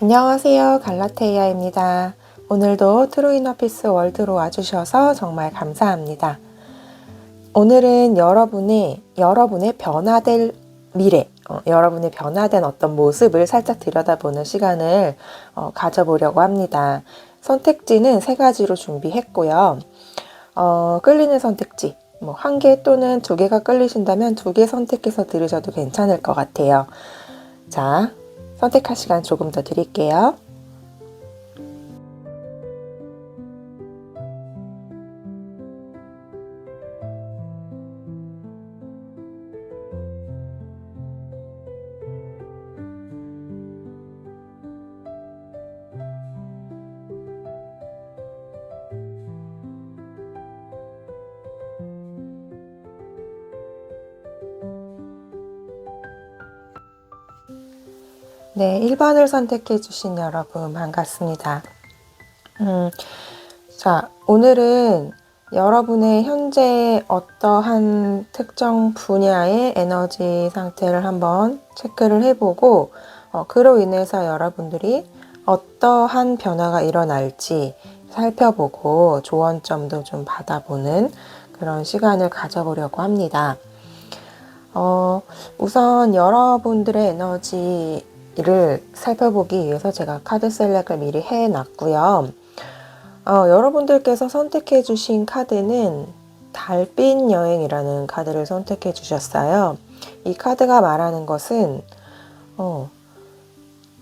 안녕하세요. 갈라테이아입니다. 오늘도 트루이너피스 월드로 와주셔서 정말 감사합니다. 오늘은 여러분의 변화될 미래, 여러분의 변화된 어떤 모습을 살짝 들여다보는 시간을 가져보려고 합니다. 선택지는 3가지로 준비했고요. 끌리는 선택지, 뭐 1개 또는 2개가 끌리신다면 2개 선택해서 들으셔도 괜찮을 것 같아요. 자, 선택할 시간 조금 더 드릴게요. 네, 1번을 선택해 주신 여러분 반갑습니다. 자, 오늘은 여러분의 현재 어떠한 특정 분야의 에너지 상태를 한번 체크를 해보고 그로 인해서 여러분들이 어떠한 변화가 일어날지 살펴보고 조언점도 좀 받아보는 그런 시간을 가져보려고 합니다. 우선 여러분들의 에너지를 살펴보기 위해서 제가 카드 셀렉을 미리 해놨고요. 여러분들께서 선택해 주신 카드는 달빛 여행이라는 카드를 선택해 주셨어요. 이 카드가 말하는 것은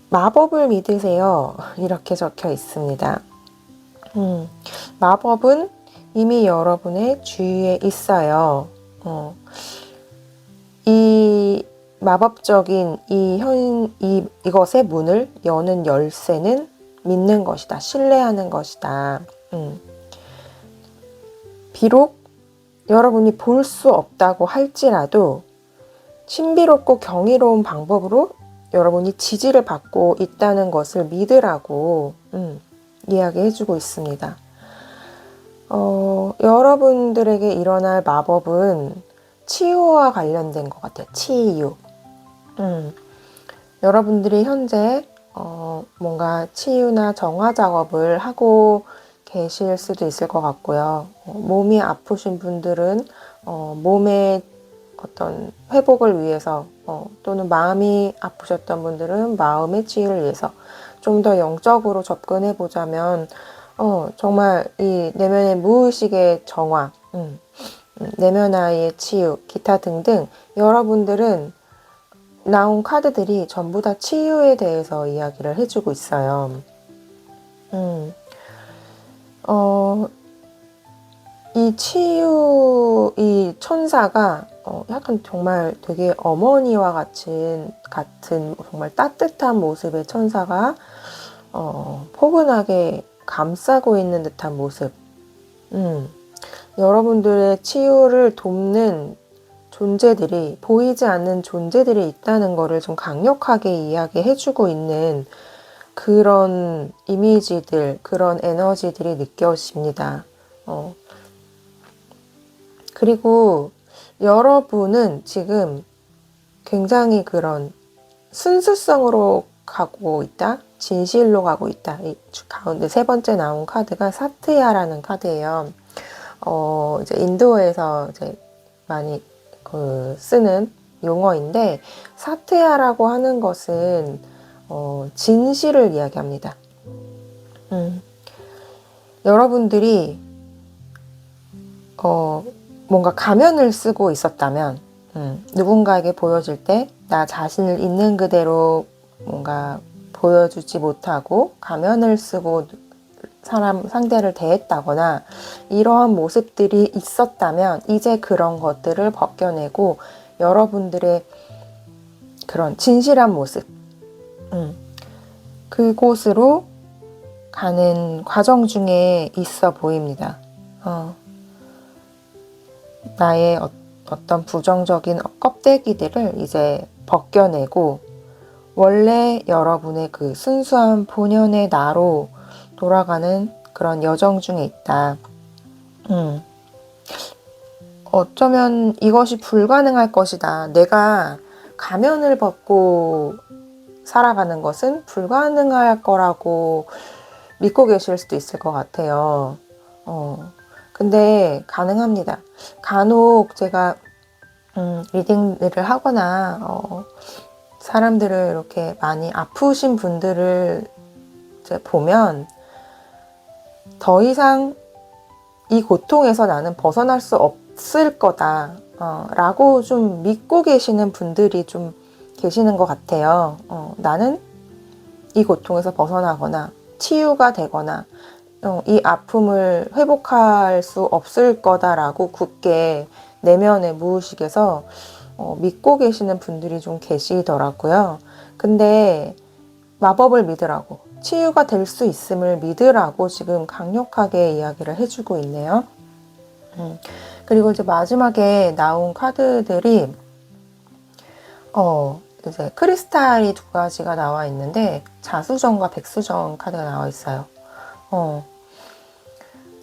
마법을 믿으세요. 이렇게 적혀 있습니다. 마법은 이미 여러분의 주위에 있어요. 이 마법적인 이것의 문을 여는 열쇠는 믿는 것이다. 신뢰하는 것이다. 비록 여러분이 볼 수 없다고 할지라도 신비롭고 경이로운 방법으로 여러분이 지지를 받고 있다는 것을 믿으라고 이야기해주고 있습니다. 여러분들에게 일어날 마법은 치유와 관련된 것 같아요. 치유. 여러분들이 현재 뭔가 치유나 정화 작업을 하고 계실 수도 있을 것 같고요. 몸이 아프신 분들은 몸의 어떤 회복을 위해서 또는 마음이 아프셨던 분들은 마음의 치유를 위해서 좀 더 영적으로 접근해 보자면 정말 이 내면의 무의식의 정화, 내면의 치유, 기타 등등 여러분들은 나온 카드들이 전부 다 치유에 대해서 이야기를 해주고 있어요. 이 치유, 이 천사가 약간 정말 되게 어머니와 같은 정말 따뜻한 모습의 천사가 포근하게 감싸고 있는 듯한 모습. 여러분들의 치유를 돕는 존재들이, 보이지 않는 존재들이 있다는 것을 좀 강력하게 이야기해주고 있는 그런 이미지들, 그런 에너지들이 느껴집니다. 그리고 여러분은 지금 굉장히 그런 순수성으로 가고 있다, 진실로 가고 있다. 이 가운데 3번째 나온 카드가 사트야라는 카드예요. 이제 인도에서 이제 많이 쓰는 용어인데, 사트야라고 하는 것은 진실을 이야기합니다. 여러분들이 뭔가 가면을 쓰고 있었다면 누군가에게 보여줄 때 나 자신을 있는 그대로 뭔가 보여주지 못하고 가면을 쓰고 상대를 대했다거나 이러한 모습들이 있었다면 이제 그런 것들을 벗겨내고 여러분들의 그런 진실한 모습, 그곳으로 가는 과정 중에 있어 보입니다. 나의 어떤 부정적인 껍데기들을 이제 벗겨내고 원래 여러분의 그 순수한 본연의 나로 돌아가는 그런 여정 중에 있다. 어쩌면 이것이 불가능할 것이다. 내가 가면을 벗고 살아가는 것은 불가능할 거라고 믿고 계실 수도 있을 것 같아요. 근데 가능합니다. 간혹 제가 리딩을 하거나 사람들을 이렇게 많이 아프신 분들을 이제 보면 더 이상 이 고통에서 나는 벗어날 수 없을 거다 라고 좀 믿고 계시는 분들이 좀 계시는 것 같아요. 나는 이 고통에서 벗어나거나 치유가 되거나 이 아픔을 회복할 수 없을 거다라고 굳게 내면의 무의식에서 믿고 계시는 분들이 좀 계시더라고요. 근데 마법을 믿으라고, 치유가 될 수 있음을 믿으라고 지금 강력하게 이야기를 해주고 있네요. 그리고 이제 마지막에 나온 카드들이 이제 크리스탈이 두 가지가 나와 있는데 자수정과 백수정 카드가 나와 있어요.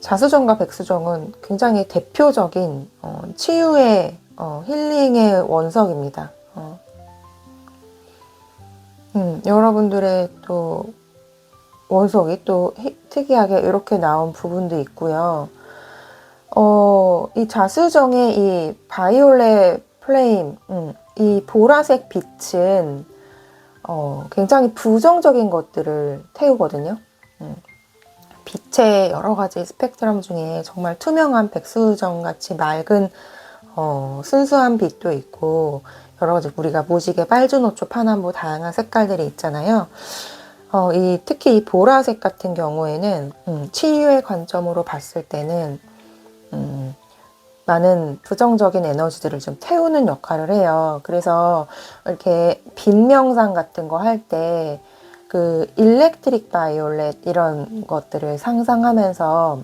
자수정과 백수정은 굉장히 대표적인 치유의 힐링의 원석입니다. 여러분들의 또 원석이 또 특이하게 이렇게 나온 부분도 있고요. 이 자수정의 이 바이올렛 플레임, 이 보라색 빛은 굉장히 부정적인 것들을 태우거든요. 빛의 여러 가지 스펙트럼 중에 정말 투명한 백수정같이 맑은 순수한 빛도 있고 여러 가지 우리가 무지개, 빨주노초, 파남보 다양한 색깔들이 있잖아요. 특히 이 보라색 같은 경우에는 치유의 관점으로 봤을 때는 많은 부정적인 에너지들을 좀 태우는 역할을 해요. 그래서 이렇게 빛 명상 같은 거 할 때 그 일렉트릭 바이올렛 이런 것들을 상상하면서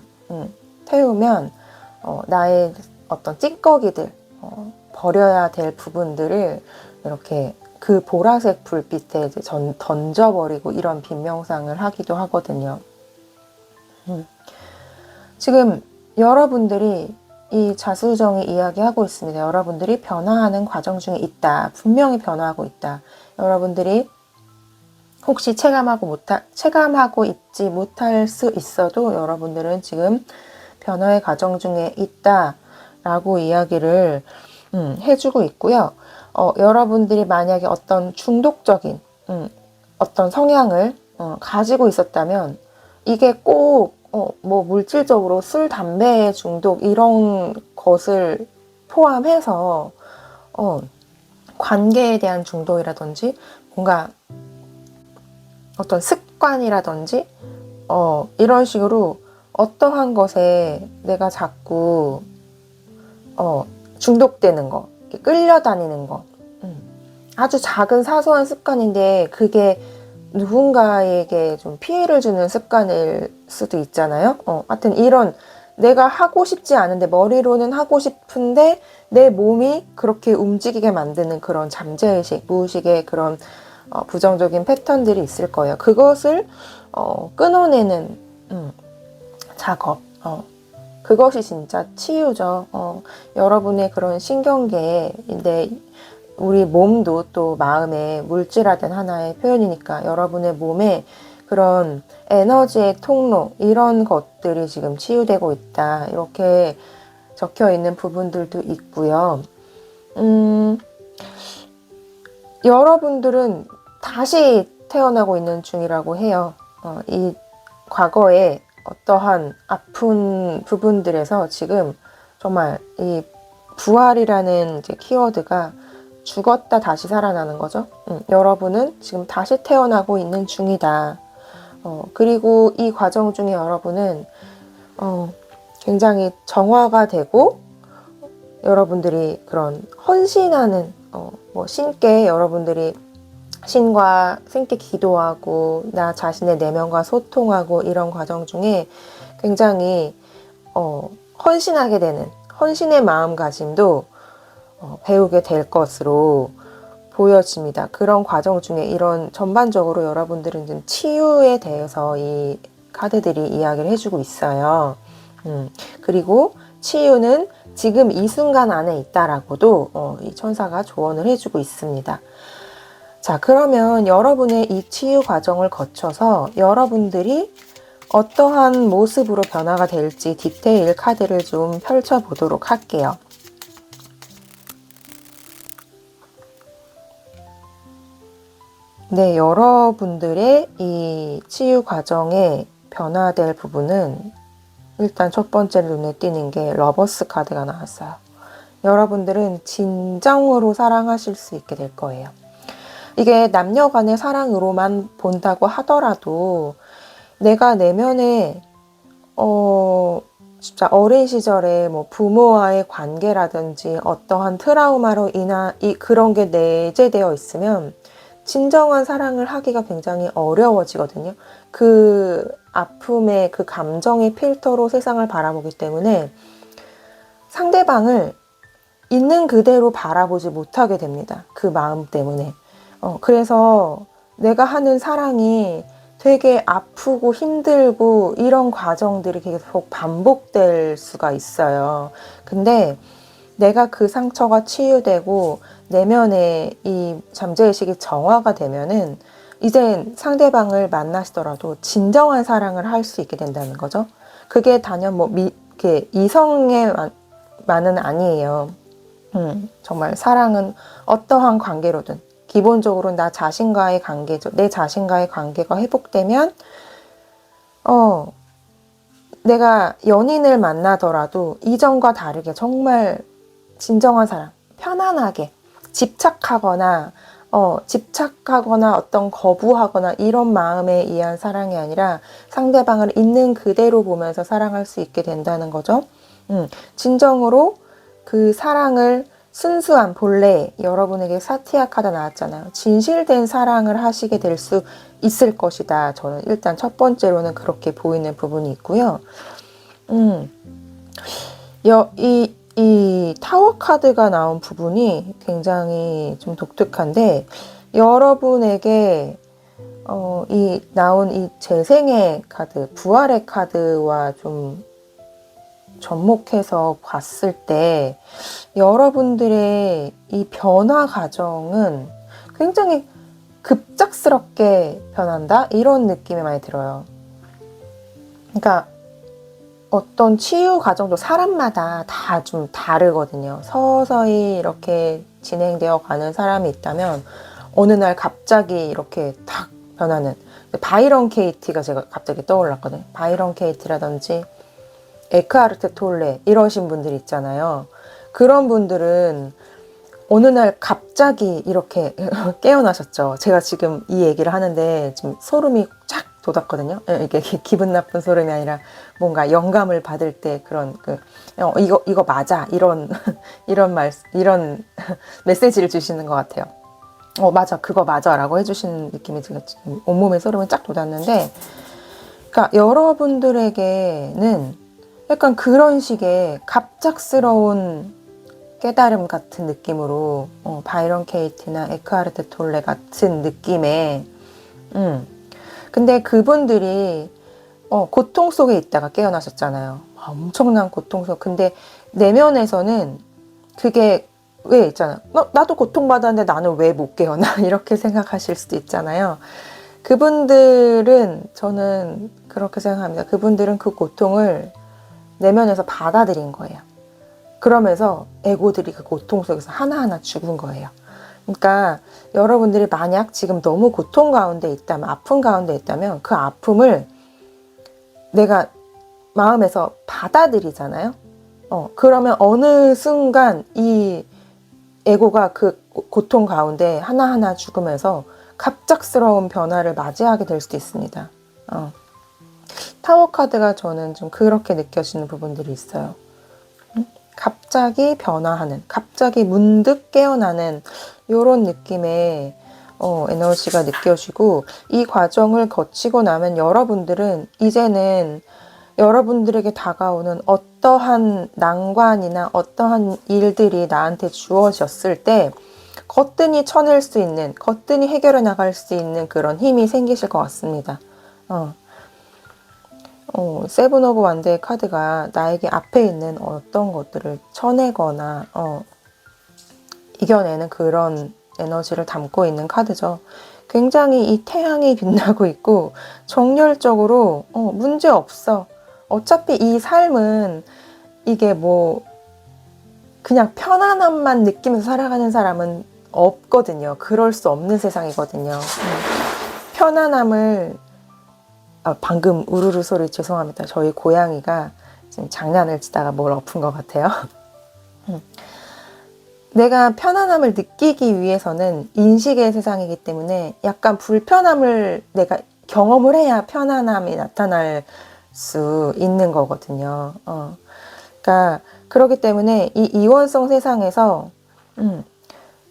태우면 나의 어떤 찌꺼기들, 버려야 될 부분들을 이렇게 그 보라색 불빛에 이제 던져버리고 이런 빛 명상을 하기도 하거든요. 지금 여러분들이 이 자수정이 이야기하고 있습니다. 여러분들이 변화하는 과정 중에 있다. 분명히 변화하고 있다. 여러분들이 혹시 체감하고 있지 못할 수 있어도 여러분들은 지금 변화의 과정 중에 있다. 라고 이야기를 해주고 있고요. 여러분들이 만약에 어떤 중독적인 어떤 성향을 가지고 있었다면 이게 꼭 뭐 물질적으로 술, 담배 중독 이런 것을 포함해서 관계에 대한 중독이라든지 뭔가 어떤 습관이라든지 이런 식으로 어떠한 것에 내가 자꾸 중독되는 거, 끌려다니는 거, 아주 작은 사소한 습관인데 그게 누군가에게 좀 피해를 주는 습관일 수도 있잖아요. 하여튼 이런 내가 하고 싶지 않은데 머리로는 하고 싶은데 내 몸이 그렇게 움직이게 만드는 그런 잠재의식, 무의식의 그런 부정적인 패턴들이 있을 거예요. 그것을 끊어내는 작업. 그것이 진짜 치유죠. 여러분의 그런 신경계인데 우리 몸도 또 마음의 물질화된 하나의 표현이니까 여러분의 몸에 그런 에너지의 통로 이런 것들이 지금 치유되고 있다. 이렇게 적혀 있는 부분들도 있고요. 여러분들은 다시 태어나고 있는 중이라고 해요. 이 과거에 어떠한 아픈 부분들에서 지금 정말 이 부활이라는 이제 키워드가 죽었다 다시 살아나는 거죠. 여러분은 지금 다시 태어나고 있는 중이다. 그리고 이 과정 중에 여러분은 굉장히 정화가 되고 여러분들이 그런 헌신하는 뭐 신께 여러분들이 신께 기도하고 나 자신의 내면과 소통하고 이런 과정 중에 굉장히 헌신하게 되는 헌신의 마음가짐도 배우게 될 것으로 보여집니다. 그런 과정 중에 이런 전반적으로 여러분들은 좀 치유에 대해서 이 카드들이 이야기를 해주고 있어요. 그리고 치유는 지금 이 순간 안에 있다라고도 이 천사가 조언을 해주고 있습니다. 자, 그러면 여러분의 이 치유 과정을 거쳐서 여러분들이 어떠한 모습으로 변화가 될지 디테일 카드를 좀 펼쳐보도록 할게요. 네, 여러분들의 이 치유 과정에 변화될 부분은 일단 첫 번째로 눈에 띄는 게 러버스 카드가 나왔어요. 여러분들은 진정으로 사랑하실 수 있게 될 거예요. 이게 남녀 간의 사랑으로만 본다고 하더라도 내가 내면에 진짜 어린 시절에 뭐 부모와의 관계라든지 어떠한 트라우마로 인한 그런 게 내재되어 있으면 진정한 사랑을 하기가 굉장히 어려워지거든요. 그 아픔의 그 감정의 필터로 세상을 바라보기 때문에 상대방을 있는 그대로 바라보지 못하게 됩니다. 그 마음 때문에. 그래서 내가 하는 사랑이 되게 아프고 힘들고 이런 과정들이 계속 반복될 수가 있어요. 근데 내가 그 상처가 치유되고 내면에 이 잠재의식이 정화가 되면은 이젠 상대방을 만나시더라도 진정한 사랑을 할 수 있게 된다는 거죠. 그게 단연 뭐 이렇게 이성에만은 아니에요. 정말 사랑은 어떠한 관계로든 기본적으로 나 자신과의 관계죠. 내 자신과의 관계가 회복되면 내가 연인을 만나더라도 이전과 다르게 정말 진정한 사랑, 편안하게 집착하거나 어떤 거부하거나 이런 마음에 의한 사랑이 아니라 상대방을 있는 그대로 보면서 사랑할 수 있게 된다는 거죠. 진정으로 그 사랑을 순수한 본래 여러분에게 사티아 카드 나왔잖아요. 진실된 사랑을 하시게 될 수 있을 것이다. 저는 일단 첫 번째로는 그렇게 보이는 부분이 있고요. 이 타워 카드가 나온 부분이 굉장히 좀 독특한데 여러분에게 나온 이 재생의 카드, 부활의 카드와 좀 접목해서 봤을 때 여러분들의 이 변화 과정은 굉장히 급작스럽게 변한다? 이런 느낌이 많이 들어요. 그러니까 어떤 치유 과정도 사람마다 다 좀 다르거든요. 서서히 이렇게 진행되어 가는 사람이 있다면 어느 날 갑자기 이렇게 탁 변하는 바이런 케이티가 제가 갑자기 떠올랐거든요. 바이런 케이티라든지 에크하르트 톨레 이러신 분들 있잖아요. 그런 분들은 어느 날 갑자기 이렇게 깨어나셨죠. 제가 지금 이 얘기를 하는데 지금 소름이 쫙 돋았거든요. 이게 기분 나쁜 소름이 아니라 뭔가 영감을 받을 때 그런 이거 맞아 이런 이런 메시지를 주시는 것 같아요. 맞아 그거 맞아라고 해주시는 느낌이 제가 지금 온몸에 소름이 쫙 돋았는데, 그러니까 여러분들에게는 약간 그런 식의 갑작스러운 깨달음 같은 느낌으로 바이런 케이티나 에크하르트 톨레 같은 느낌의 근데 그분들이 고통 속에 있다가 깨어나셨잖아요. 엄청난 고통 속. 근데 내면에서는 그게 왜 있잖아요. 나도 고통받았는데 나는 왜 못 깨어나? 이렇게 생각하실 수도 있잖아요. 그분들은 저는 그렇게 생각합니다. 그분들은 그 고통을 내면에서 받아들인 거예요. 그러면서 에고들이 그 고통 속에서 하나하나 죽은 거예요. 그러니까 여러분들이 만약 지금 너무 고통 가운데 있다면, 아픔 가운데 있다면 그 아픔을 내가 마음에서 받아들이잖아요. 그러면 어느 순간 이 에고가 그 고통 가운데 하나하나 죽으면서 갑작스러운 변화를 맞이하게 될 수도 있습니다. 타워 카드가 저는 좀 그렇게 느껴지는 부분들이 있어요. 갑자기 변화하는, 갑자기 문득 깨어나는 이런 느낌의 에너지가 느껴지고, 이 과정을 거치고 나면 여러분들은 이제는 여러분들에게 다가오는 어떠한 난관이나 어떠한 일들이 나한테 주어졌을 때 거뜬히 쳐낼 수 있는, 거뜬히 해결해 나갈 수 있는 그런 힘이 생기실 것 같습니다. 세븐 오브 완드의 카드가 나에게 앞에 있는 어떤 것들을 쳐내거나 이겨내는 그런 에너지를 담고 있는 카드죠. 굉장히 이 태양이 빛나고 있고 정열적으로 문제 없어. 어차피 이 삶은 이게 뭐 그냥 편안함만 느끼면서 살아가는 사람은 없거든요. 그럴 수 없는 세상이거든요. 편안함을 방금 우르르 소리 죄송합니다. 저희 고양이가 지금 장난을 치다가 뭘 엎은 것 같아요. 내가 편안함을 느끼기 위해서는 인식의 세상이기 때문에 약간 불편함을 내가 경험을 해야 편안함이 나타날 수 있는 거거든요. 그러니까 그렇기 때문에 이 이원성 세상에서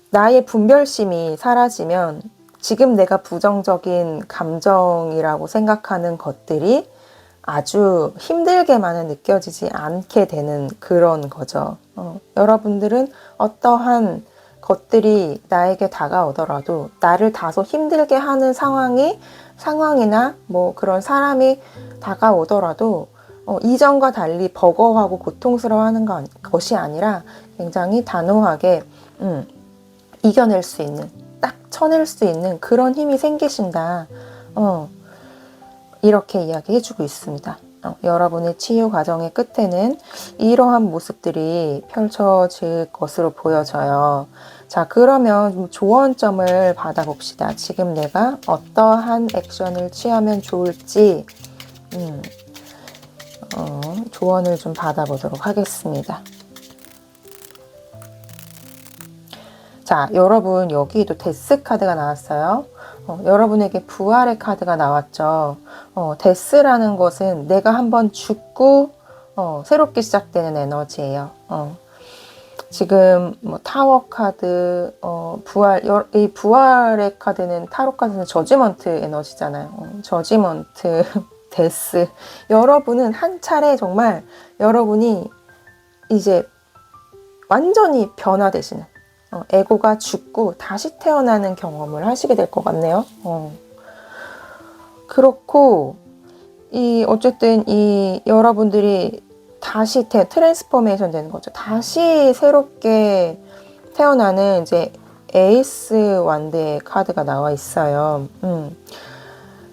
나의 분별심이 사라지면 지금 내가 부정적인 감정이라고 생각하는 것들이 아주 힘들게만은 느껴지지 않게 되는 그런 거죠. 여러분들은 어떠한 것들이 나에게 다가오더라도 나를 다소 힘들게 하는 상황이나 뭐 그런 사람이 다가오더라도 이전과 달리 버거워하고 고통스러워하는 것이 아니라 굉장히 단호하게 이겨낼 수 있는, 딱 쳐낼 수 있는 그런 힘이 생기신다. 이렇게 이야기해주고 있습니다. 여러분의 치유 과정의 끝에는 이러한 모습들이 펼쳐질 것으로 보여져요. 자, 그러면 좀 조언점을 받아봅시다. 지금 내가 어떠한 액션을 취하면 좋을지 조언을 좀 받아보도록 하겠습니다. 자, 여러분 여기도 데스 카드가 나왔어요. 여러분에게 부활의 카드가 나왔죠. 데스라는 것은 내가 한번 죽고 새롭게 시작되는 에너지예요. 지금 뭐 타워 카드, 이 부활의 카드는 타로 카드는 저지먼트 에너지잖아요. 저지먼트, 데스. 여러분은 한 차례 정말 여러분이 이제 완전히 변화되시는 에고가 죽고 다시 태어나는 경험을 하시게 될 것 같네요. 그렇고 어쨌든 여러분들이 다시 트랜스포메이션 되는 거죠. 다시 새롭게 태어나는 이제 에이스 완드의 카드가 나와 있어요.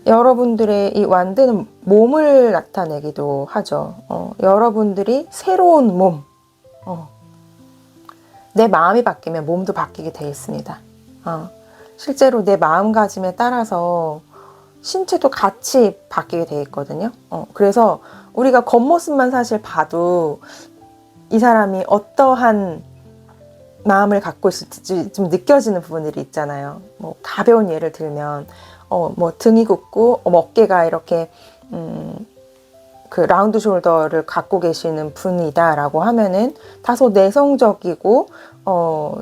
여러분들의 이 완드는 몸을 나타내기도 하죠. 여러분들이 새로운 몸, 내 마음이 바뀌면 몸도 바뀌게 되어 있습니다. 실제로 내 마음가짐에 따라서 신체도 같이 바뀌게 되어 있거든요. 그래서 우리가 겉모습만 사실 봐도 이 사람이 어떠한 마음을 갖고 있을지 좀 느껴지는 부분들이 있잖아요. 뭐 가벼운 예를 들면 뭐 등이 굽고 어깨가 이렇게 그 라운드 숄더를 갖고 계시는 분이다라고 하면은 다소 내성적이고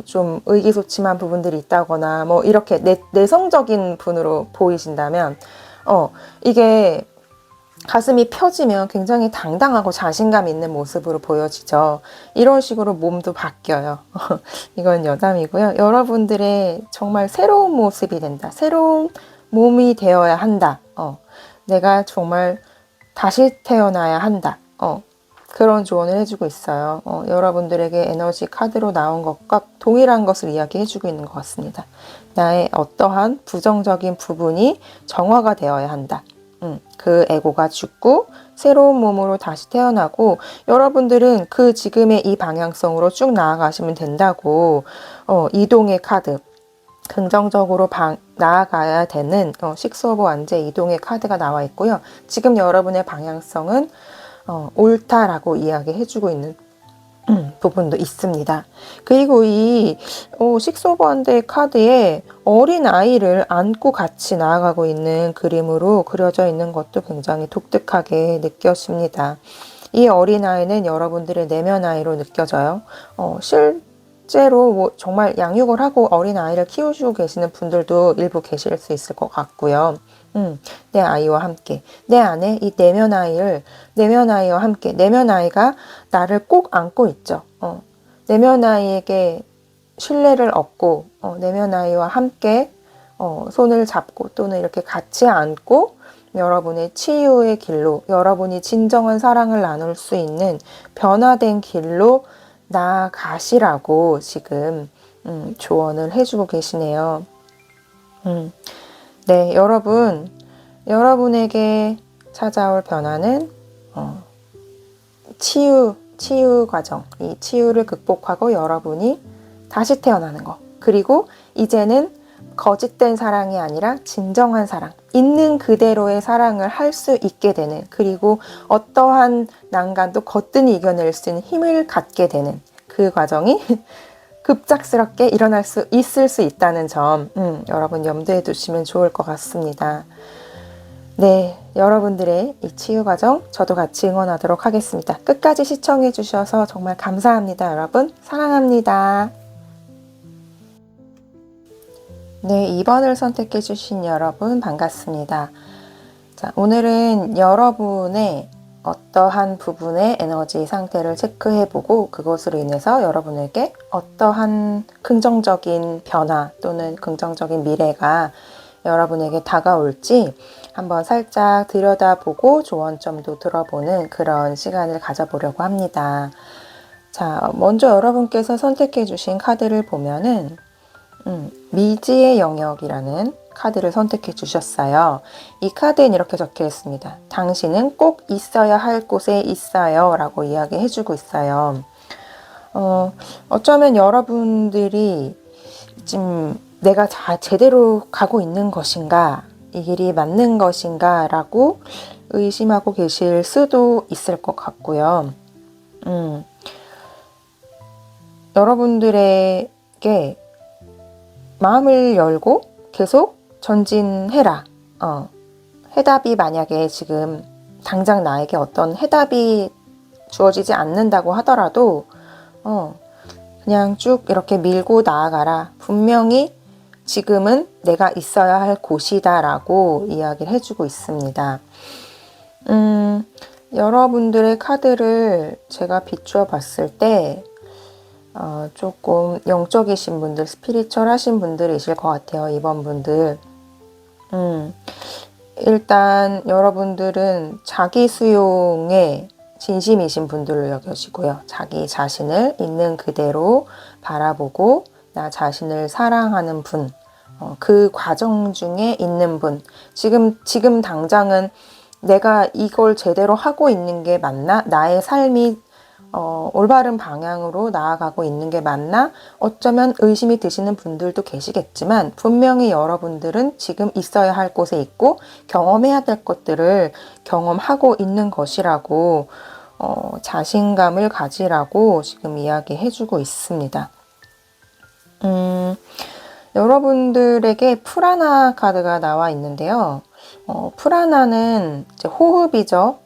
좀 의기소침한 부분들이 있다거나 뭐 이렇게 내성적인 분으로 보이신다면 이게 가슴이 펴지면 굉장히 당당하고 자신감 있는 모습으로 보여지죠. 이런 식으로 몸도 바뀌어요. 이건 여담이고요. 여러분들의 정말 새로운 모습이 된다. 새로운 몸이 되어야 한다. 내가 정말 다시 태어나야 한다. 그런 조언을 해주고 있어요. 여러분들에게 에너지 카드로 나온 것과 동일한 것을 이야기해주고 있는 것 같습니다. 나의 어떠한 부정적인 부분이 정화가 되어야 한다. 그 에고가 죽고 새로운 몸으로 다시 태어나고 여러분들은 그 지금의 이 방향성으로 쭉 나아가시면 된다고 이동의 카드 긍정적으로 나아가야 되는 식스 오브 완즈의 이동의 카드가 나와 있고요. 지금 여러분의 방향성은 옳다라고 이야기해주고 있는 부분도 있습니다. 그리고 이 식스 오브 완즈의 카드에 어린 아이를 안고 같이 나아가고 있는 그림으로 그려져 있는 것도 굉장히 독특하게 느껴집니다. 이 어린 아이는 여러분들의 내면 아이로 느껴져요. 실제로 뭐 정말 양육을 하고 어린 아이를 키우시고 계시는 분들도 일부 계실 수 있을 것 같고요. 내 아이와 함께 내 안에 이 내면 아이와 함께 내면 아이가 나를 꼭 안고 있죠. 내면 아이에게 신뢰를 얻고 내면 아이와 함께 손을 잡고 또는 이렇게 같이 안고 여러분의 치유의 길로 여러분이 진정한 사랑을 나눌 수 있는 변화된 길로 나아가시라고 지금 조언을 해주고 계시네요. 네, 여러분에게 찾아올 변화는 치유 과정, 이 치유를 극복하고 여러분이 다시 태어나는 거. 그리고 이제는 거짓된 사랑이 아니라 진정한 사랑, 있는 그대로의 사랑을 할 수 있게 되는, 그리고 어떠한 난간도 거뜬히 이겨낼 수 있는 힘을 갖게 되는 그 과정이 급작스럽게 일어날 수 있을 수 있다는 점, 여러분 염두에 두시면 좋을 것 같습니다. 네, 여러분들의 이 치유 과정 저도 같이 응원하도록 하겠습니다. 끝까지 시청해 주셔서 정말 감사합니다. 여러분 사랑합니다. 네, 2번을 선택해 주신 여러분 반갑습니다. 자, 오늘은 여러분의 어떠한 부분의 에너지 상태를 체크해보고 그것으로 인해서 여러분에게 어떠한 긍정적인 변화 또는 긍정적인 미래가 여러분에게 다가올지 한번 살짝 들여다보고 조언점도 들어보는 그런 시간을 가져보려고 합니다. 자, 먼저 여러분께서 선택해 주신 카드를 보면은 미지의 영역이라는 카드를 선택해 주셨어요. 이 카드엔 이렇게 적혀 있습니다. 당신은 꼭 있어야 할 곳에 있어요 라고 이야기해 주고 있어요. 어쩌면 여러분들이 지금 내가 제대로 가고 있는 것인가, 이 길이 맞는 것인가 라고 의심하고 계실 수도 있을 것 같고요. 여러분들에게 마음을 열고 계속 전진해라. 해답이 만약에 지금 당장 나에게 어떤 해답이 주어지지 않는다고 하더라도 그냥 쭉 이렇게 밀고 나아가라. 분명히 지금은 내가 있어야 할 곳이다 라고 이야기를 해주고 있습니다. 여러분들의 카드를 제가 비추어 봤을 때 조금 영적이신 분들, 스피리추얼하신 분들이실 것 같아요. 이번 분들. 일단 여러분들은 자기 수용에 진심이신 분들로 여겨지고요. 자기 자신을 있는 그대로 바라보고 나 자신을 사랑하는 분, 그 과정 중에 있는 분. 지금 당장은 내가 이걸 제대로 하고 있는 게 맞나? 나의 삶이 올바른 방향으로 나아가고 있는 게 맞나? 어쩌면 의심이 드시는 분들도 계시겠지만 분명히 여러분들은 지금 있어야 할 곳에 있고 경험해야 될 것들을 경험하고 있는 것이라고 자신감을 가지라고 지금 이야기해주고 있습니다. 여러분들에게 프라나 카드가 나와 있는데요. 프라나는 이제 호흡이죠.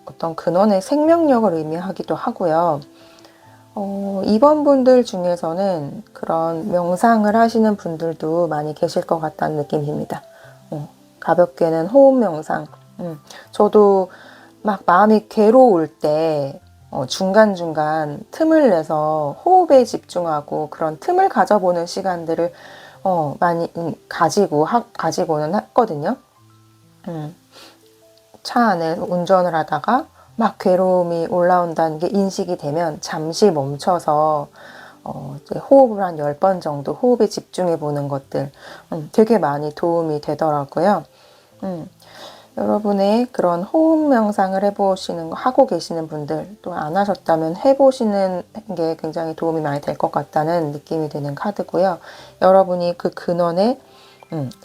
어떤 근원의 생명력을 의미하기도 하고요. 이번 분들 중에서는 그런 명상을 하시는 분들도 많이 계실 것 같다는 느낌입니다. 가볍게는 호흡 명상. 저도 막 마음이 괴로울 때 중간중간 틈을 내서 호흡에 집중하고 그런 틈을 가져보는 시간들을 많이 가지고는 했거든요. 차 안에 운전을 하다가 막 괴로움이 올라온다는 게 인식이 되면 잠시 멈춰서 호흡을 한 10번 정도 호흡에 집중해 보는 것들 되게 많이 도움이 되더라고요. 여러분의 그런 호흡 명상을 하고 계시는 분들, 또 안 하셨다면 해보시는 게 굉장히 도움이 많이 될 것 같다는 느낌이 드는 카드고요. 여러분이 그 근원의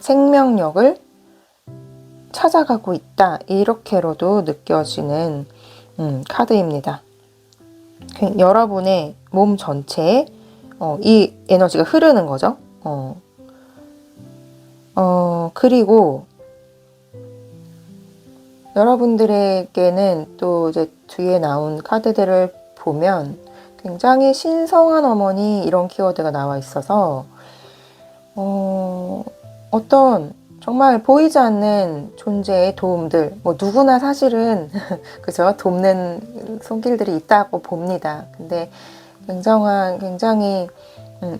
생명력을 찾아가고 있다, 이렇게로도 느껴지는 카드입니다. 여러분의 몸 전체에 이 에너지가 흐르는 거죠. 그리고 여러분들에게는 또 이제 뒤에 나온 카드들을 보면 굉장히 신성한 어머니 이런 키워드가 나와 있어서 어떤 정말 보이지 않는 존재의 도움들, 뭐 누구나 사실은 그죠, 돕는 손길들이 있다고 봅니다. 근데 굉장히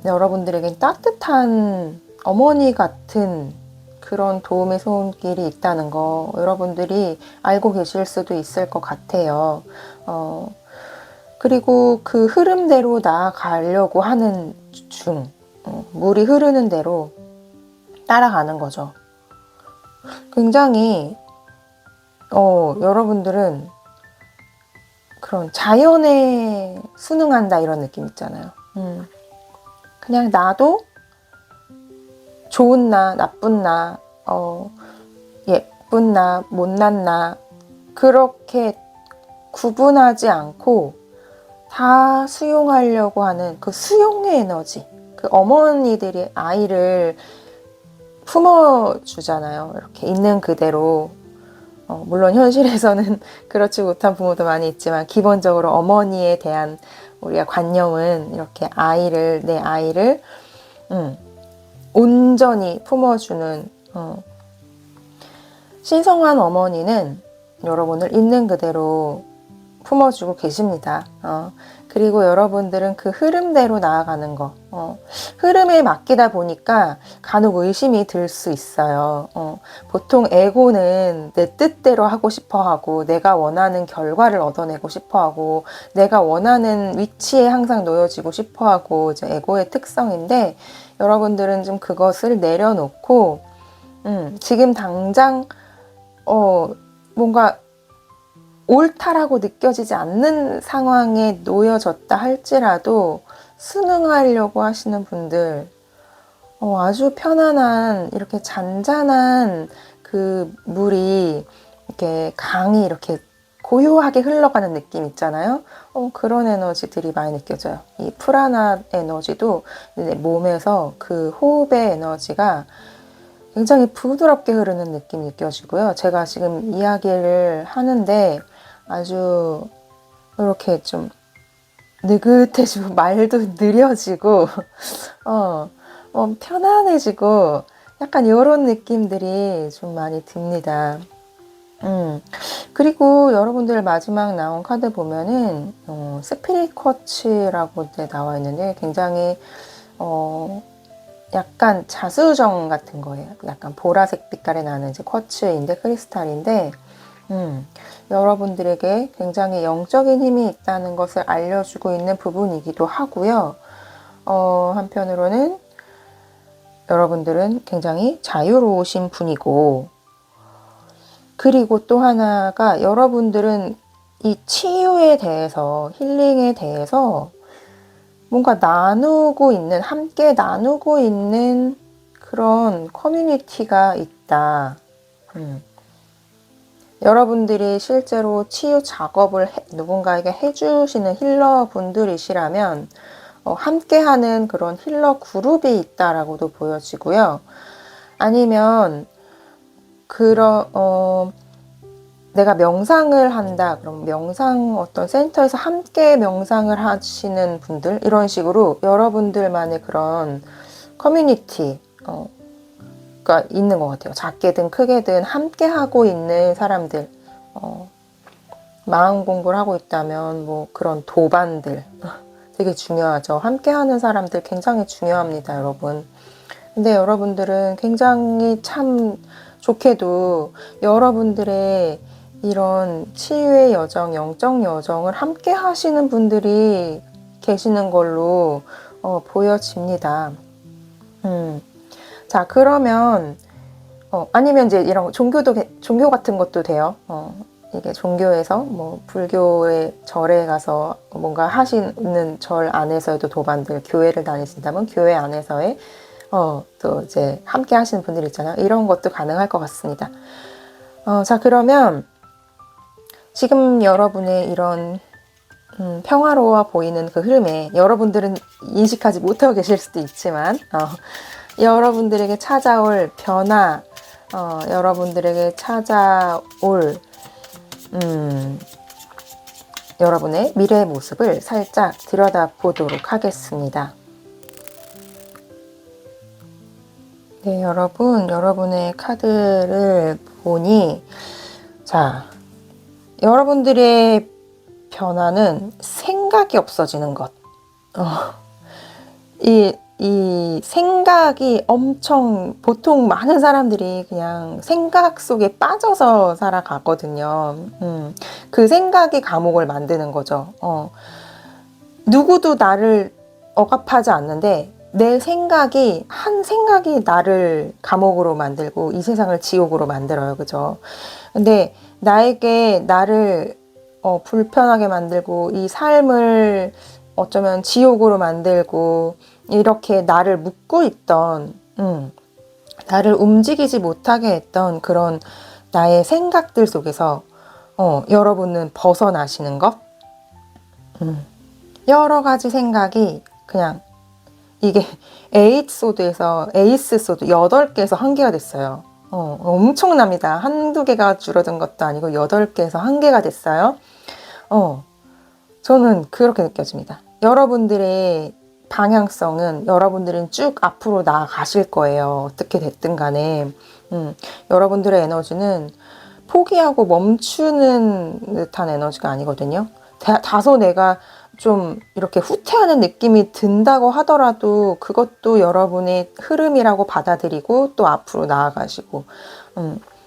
여러분들에겐 따뜻한 어머니 같은 그런 도움의 손길이 있다는 거 여러분들이 알고 계실 수도 있을 것 같아요. 그리고 그 흐름대로 나아가려고 하는 중, 물이 흐르는 대로 따라가는 거죠. 굉장히 여러분들은 그런 자연에 순응한다 이런 느낌 있잖아요. 그냥 나도 좋은 나, 나쁜 나, 예쁜 나, 못난 나 그렇게 구분하지 않고 다 수용하려고 하는 그 수용의 에너지. 그 어머니들이 아이를 품어주잖아요. 이렇게 있는 그대로. 물론 현실에서는 그렇지 못한 부모도 많이 있지만 기본적으로 어머니에 대한 우리가 관념은 이렇게 내 아이를 온전히 품어주는 신성한 어머니는 여러분을 있는 그대로 품어주고 계십니다. 그리고 여러분들은 그 흐름대로 나아가는 거. 흐름에 맡기다 보니까 간혹 의심이 들 수 있어요. 보통 에고는 내 뜻대로 하고 싶어 하고, 내가 원하는 결과를 얻어내고 싶어 하고, 내가 원하는 위치에 항상 놓여지고 싶어 하고, 이제 에고의 특성인데, 여러분들은 좀 그것을 내려놓고, 지금 당장, 뭔가 옳다라고 느껴지지 않는 상황에 놓여졌다 할지라도 순응하려고 하시는 분들, 아주 편안한 이렇게 잔잔한 그 물이 이렇게 강이 이렇게 고요하게 흘러가는 느낌 있잖아요. 그런 에너지들이 많이 느껴져요. 이 프라나 에너지도 내 몸에서 그 호흡의 에너지가 굉장히 부드럽게 흐르는 느낌이 느껴지고요. 제가 지금 이야기를 하는데 아주 이렇게 좀 느긋해지고 말도 느려지고 편안해지고 약간 이런 느낌들이 좀 많이 듭니다. 그리고 여러분들 마지막 나온 카드 보면은 스피릿 쿼츠라고 나와 있는데 굉장히 약간 자수정 같은 거예요. 약간 보라색 빛깔에 나는 이제 쿼츠인데 크리스탈인데 여러분들에게 굉장히 영적인 힘이 있다는 것을 알려주고 있는 부분이기도 하고요. 한편으로는 여러분들은 굉장히 자유로우신 분이고, 그리고 또 하나가 여러분들은 이 치유에 대해서, 힐링에 대해서 뭔가 함께 나누고 있는 그런 커뮤니티가 있다. 여러분들이 실제로 치유 작업을 누군가에게 해주시는 힐러 분들이시라면 함께하는 그런 힐러 그룹이 있다라고도 보여지고요. 아니면 내가 명상을 한다. 그럼 명상 어떤 센터에서 함께 명상을 하시는 분들 이런 식으로 여러분들만의 그런 커뮤니티 가 있는 것 같아요. 작게든 크게든 함께 하고 있는 사람들, 마음 공부를 하고 있다면 뭐 그런 도반들 되게 중요하죠. 함께 하는 사람들 굉장히 중요합니다, 여러분. 근데 여러분들은 굉장히 참 좋게도 여러분들의 이런 치유의 여정, 영적 여정을 함께 하시는 분들이 계시는 걸로 보여집니다. 자, 그러면 아니면 이제 이런 종교 같은 것도 돼요. 이게 종교에서 뭐 불교의 절에 가서 뭔가 하시는 절 안에서도 도반들, 교회를 다니신다면 교회 안에서의 또 이제 함께 하시는 분들 있잖아요. 이런 것도 가능할 것 같습니다. 자, 그러면 지금 여러분의 이런 평화로워 보이는 그 흐름에 여러분들은 인식하지 못하고 계실 수도 있지만 여러분들에게 찾아올 변화, 여러분들에게 찾아올 여러분의 미래의 모습을 살짝 들여다보도록 하겠습니다. 네, 여러분의 카드를 보니, 자, 여러분들의 변화는 생각이 없어지는 것. 이 생각이 보통 많은 사람들이 그냥 생각 속에 빠져서 살아가거든요. 그 생각이 감옥을 만드는 거죠. 누구도 나를 억압하지 않는데 내 생각이, 한 생각이 나를 감옥으로 만들고 이 세상을 지옥으로 만들어요. 그죠? 근데 나에게 나를 불편하게 만들고 이 삶을 어쩌면 지옥으로 만들고 이렇게 나를 묶고 있던, 나를 움직이지 못하게 했던 그런 나의 생각들 속에서 여러분은 벗어나시는 것? 여러 가지 생각이 그냥 이게 에이스 소드 8개에서 1개가 됐어요. 엄청납니다. 한두 개가 줄어든 것도 아니고 8개에서 1개가 됐어요. 저는 그렇게 느껴집니다. 여러분들의 방향성은 여러분들은 쭉 앞으로 나아가실 거예요. 어떻게 됐든 간에. 여러분들의 에너지는 포기하고 멈추는 듯한 에너지가 아니거든요. 다소 내가 좀 이렇게 후퇴하는 느낌이 든다고 하더라도 그것도 여러분의 흐름이라고 받아들이고 또 앞으로 나아가시고,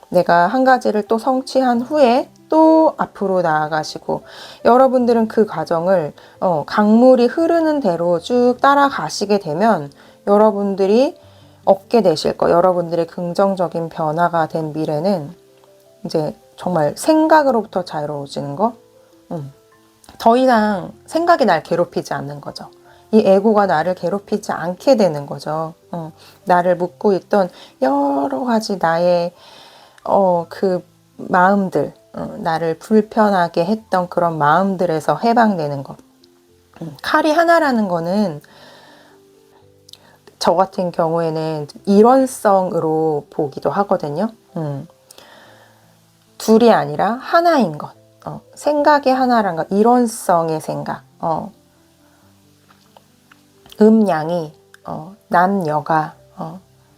내가 한 가지를 또 성취한 후에 또 앞으로 나아가시고, 여러분들은 그 과정을 강물이 흐르는 대로 쭉 따라가시게 되면 여러분들이 얻게 되실 거, 여러분들의 긍정적인 변화가 된 미래는 이제 정말 생각으로부터 자유로워지는 거. 더 이상 생각이 날 괴롭히지 않는 거죠. 이 에고가 나를 괴롭히지 않게 되는 거죠. 나를 묶고 있던 여러 가지 나의 그 마음들, 나를 불편하게 했던 그런 마음들에서 해방되는 것. 칼이 하나라는 거는 저 같은 경우에는 일원성으로 보기도 하거든요. 둘이 아니라 하나인 것. 생각이 하나란 것. 일원성의 생각. 음양이, 남여가,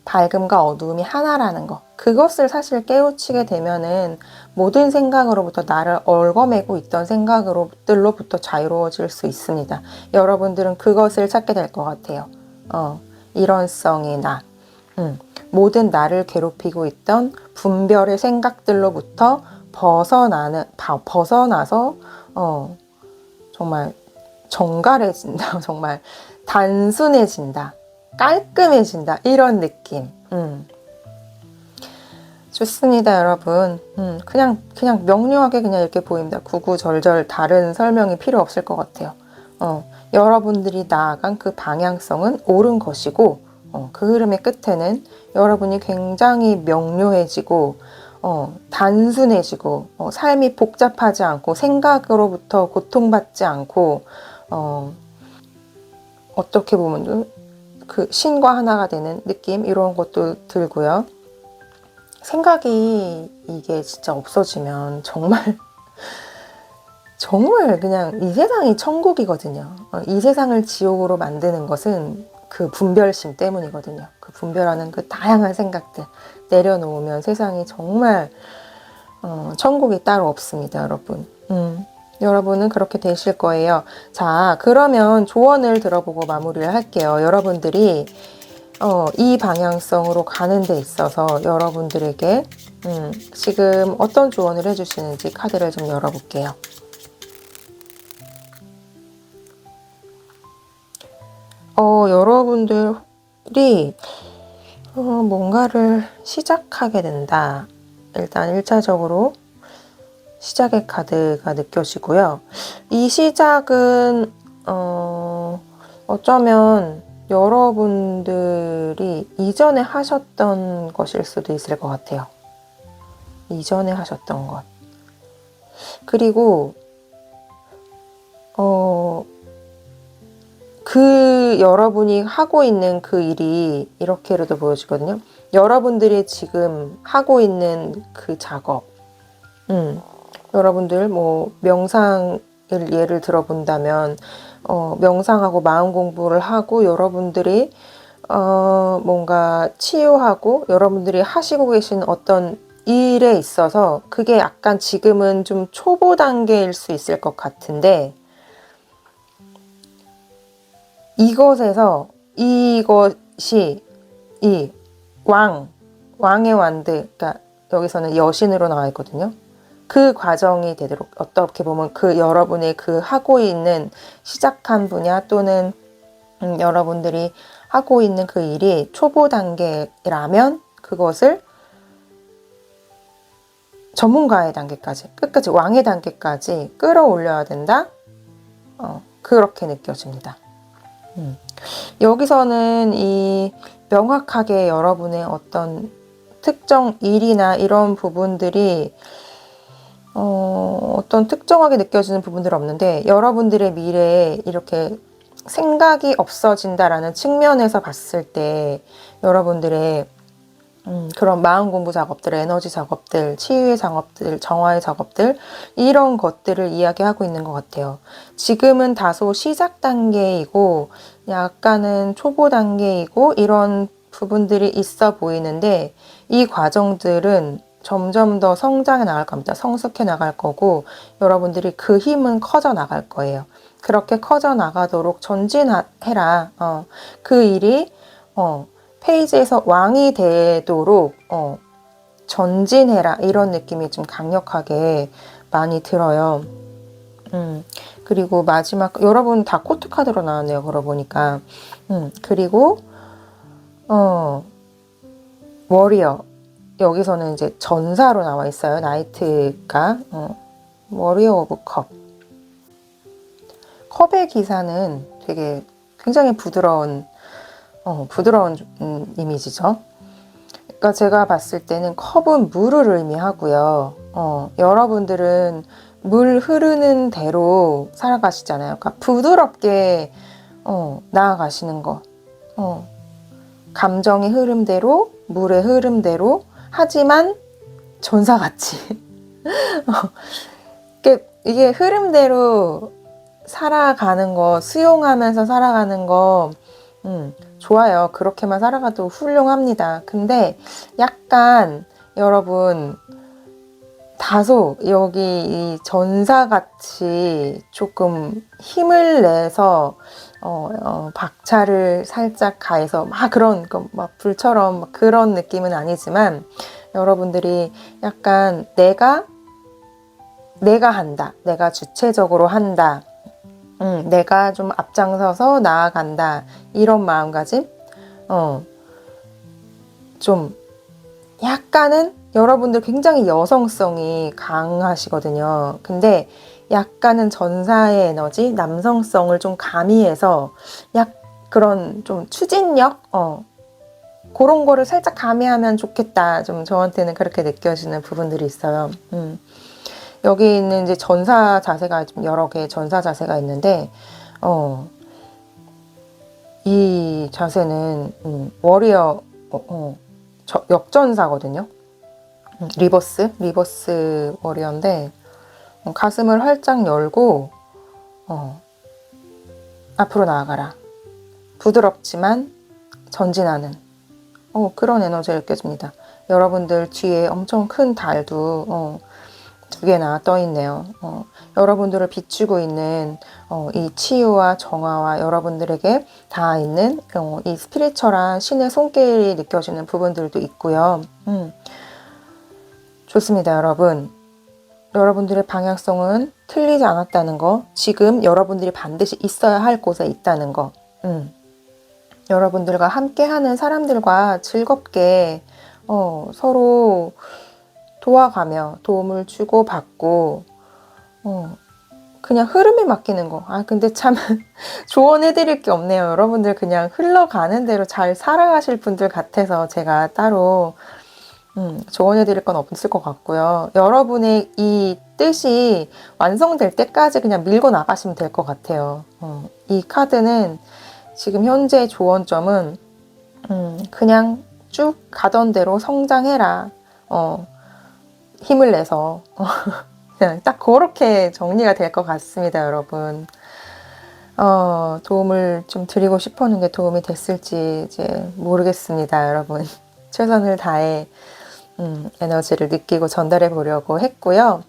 밝음과 어두움이 하나라는 것. 그것을 사실 깨우치게 되면은 모든 생각으로부터 나를 얽어매고 있던 생각들로부터 자유로워질 수 있습니다. 여러분들은 그것을 찾게 될 것 같아요. 일원성의 나. 모든 나를 괴롭히고 있던 분별의 생각들로부터 벗어나서 정말 정갈해진다. 정말 단순해진다. 깔끔해진다. 이런 느낌. 좋습니다, 여러분. 그냥 명료하게 그냥 이렇게 보입니다. 구구절절 다른 설명이 필요 없을 것 같아요. 여러분들이 나아간 그 방향성은 옳은 것이고, 그 흐름의 끝에는 여러분이 굉장히 명료해지고, 단순해지고, 삶이 복잡하지 않고, 생각으로부터 고통받지 않고, 어떻게 보면 그 신과 하나가 되는 느낌, 이런 것도 들고요. 생각이 이게 진짜 없어지면 정말 그냥 이 세상이 천국이거든요. 이 세상을 지옥으로 만드는 것은 그 분별심 때문이거든요. 그 분별하는 그 다양한 생각들 내려놓으면 세상이 정말 천국이 따로 없습니다, 여러분. 여러분은 그렇게 되실 거예요. 자, 그러면 조언을 들어보고 마무리를 할게요. 여러분들이 이 방향성으로 가는 데 있어서 여러분들에게 지금 어떤 조언을 해주시는지 카드를 좀 열어볼게요. 여러분들이 뭔가를 시작하게 된다. 일단 1차적으로 시작의 카드가 느껴지고요. 이 시작은 어쩌면 여러분들이 이전에 하셨던 것일 수도 있을 것 같아요. 이전에 하셨던 것. 그리고 그 여러분이 하고 있는 그 일이 이렇게로도 보여지거든요. 여러분들이 지금 하고 있는 그 작업, 여러분들 뭐 명상을 예를 들어본다면 명상하고 마음 공부를 하고 여러분들이 뭔가 치유하고 여러분들이 하시고 계신 어떤 일에 있어서 그게 약간 지금은 좀 초보 단계일 수 있을 것 같은데, 이것에서 이것이 이 왕의 완드, 그러니까 여기서는 여신으로 나와 있거든요. 그 과정이 되도록 어떻게 보면 그 여러분의 그 하고 있는 시작한 분야 또는 여러분들이 하고 있는 그 일이 초보 단계라면 그것을 전문가의 단계까지, 끝까지 왕의 단계까지 끌어올려야 된다. 그렇게 느껴집니다. 여기서는 이 명확하게 여러분의 어떤 특정 일이나 이런 부분들이 어떤 특정하게 느껴지는 부분들은 없는데, 여러분들의 미래에 이렇게 생각이 없어진다라는 측면에서 봤을 때 여러분들의 그런 마음 공부 작업들, 에너지 작업들, 치유의 작업들, 정화의 작업들, 이런 것들을 이야기하고 있는 것 같아요. 지금은 다소 시작 단계이고 약간은 초보 단계이고 이런 부분들이 있어 보이는데, 이 과정들은 점점 더 성장해 나갈 겁니다. 성숙해 나갈 거고 여러분들이 그 힘은 커져 나갈 거예요. 그렇게 커져 나가도록 전진해라. 그 일이 페이지에서 왕이 되도록 전진해라, 이런 느낌이 좀 강력하게 많이 들어요. 그리고 마지막, 여러분 다 코트 카드로 나왔네요. 그러고 보니까. 그리고 워리어, 여기서는 이제 전사로 나와 있어요. 나이트가 워리어 오브 컵. 컵의 기사는 되게 굉장히 부드러운 이미지죠. 그러니까 제가 봤을 때는 컵은 물을 의미하고요. 여러분들은 물 흐르는 대로 살아가시잖아요. 그러니까 부드럽게 나아가시는 거. 감정의 흐름대로, 물의 흐름대로, 하지만 전사같이. 이게 흐름대로 살아가는 거, 수용하면서 살아가는 거, 좋아요. 그렇게만 살아가도 훌륭합니다. 근데 약간 여러분 다소 여기 이 전사같이 조금 힘을 내서 박차를 살짝 가해서 막 그런 막 불처럼 막 그런 느낌은 아니지만, 여러분들이 약간 내가 한다, 내가 주체적으로 한다, 내가 좀 앞장서서 나아간다, 이런 마음가짐. 좀 약간은 여러분들 굉장히 여성성이 강하시거든요. 근데 약간은 전사의 에너지, 남성성을 좀 가미해서 그런 좀 추진력, 그런 거를 살짝 가미하면 좋겠다. 좀 저한테는 그렇게 느껴지는 부분들이 있어요. 여기 있는 이제 전사 자세가 좀 여러 개의 전사 자세가 있는데, 이 자세는 워리어, 역전사거든요. 리버스 워리어인데, 가슴을 활짝 열고 앞으로 나아가라. 부드럽지만 전진하는 그런 에너지가 느껴집니다. 여러분들 뒤에 엄청 큰 달도 2개나 떠 있네요. 여러분들을 비추고 있는 이 치유와 정화와 여러분들에게 닿아 있는 이 스피리처얼한 신의 손길이 느껴지는 부분들도 있고요. 좋습니다, 여러분. 여러분들의 방향성은 틀리지 않았다는 거, 지금 여러분들이 반드시 있어야 할 곳에 있다는 거, 여러분들과 함께하는 사람들과 즐겁게 서로 도와가며 도움을 주고 받고 그냥 흐름에 맡기는 거. 근데 참 조언해드릴 게 없네요. 여러분들 그냥 흘러가는 대로 잘 살아가실 분들 같아서 제가 따로 조언해드릴 건 없을 것 같고요. 여러분의 이 뜻이 완성될 때까지 그냥 밀고 나가시면 될 것 같아요. 이 카드는 지금 현재 조언점은 그냥 쭉 가던 대로 성장해라. 힘을 내서 그냥 딱 그렇게 정리가 될 것 같습니다, 여러분. 도움을 좀 드리고 싶었는데 도움이 됐을지 이제 모르겠습니다, 여러분. 최선을 다해 에너지를 느끼고 전달해 보려고 했고요.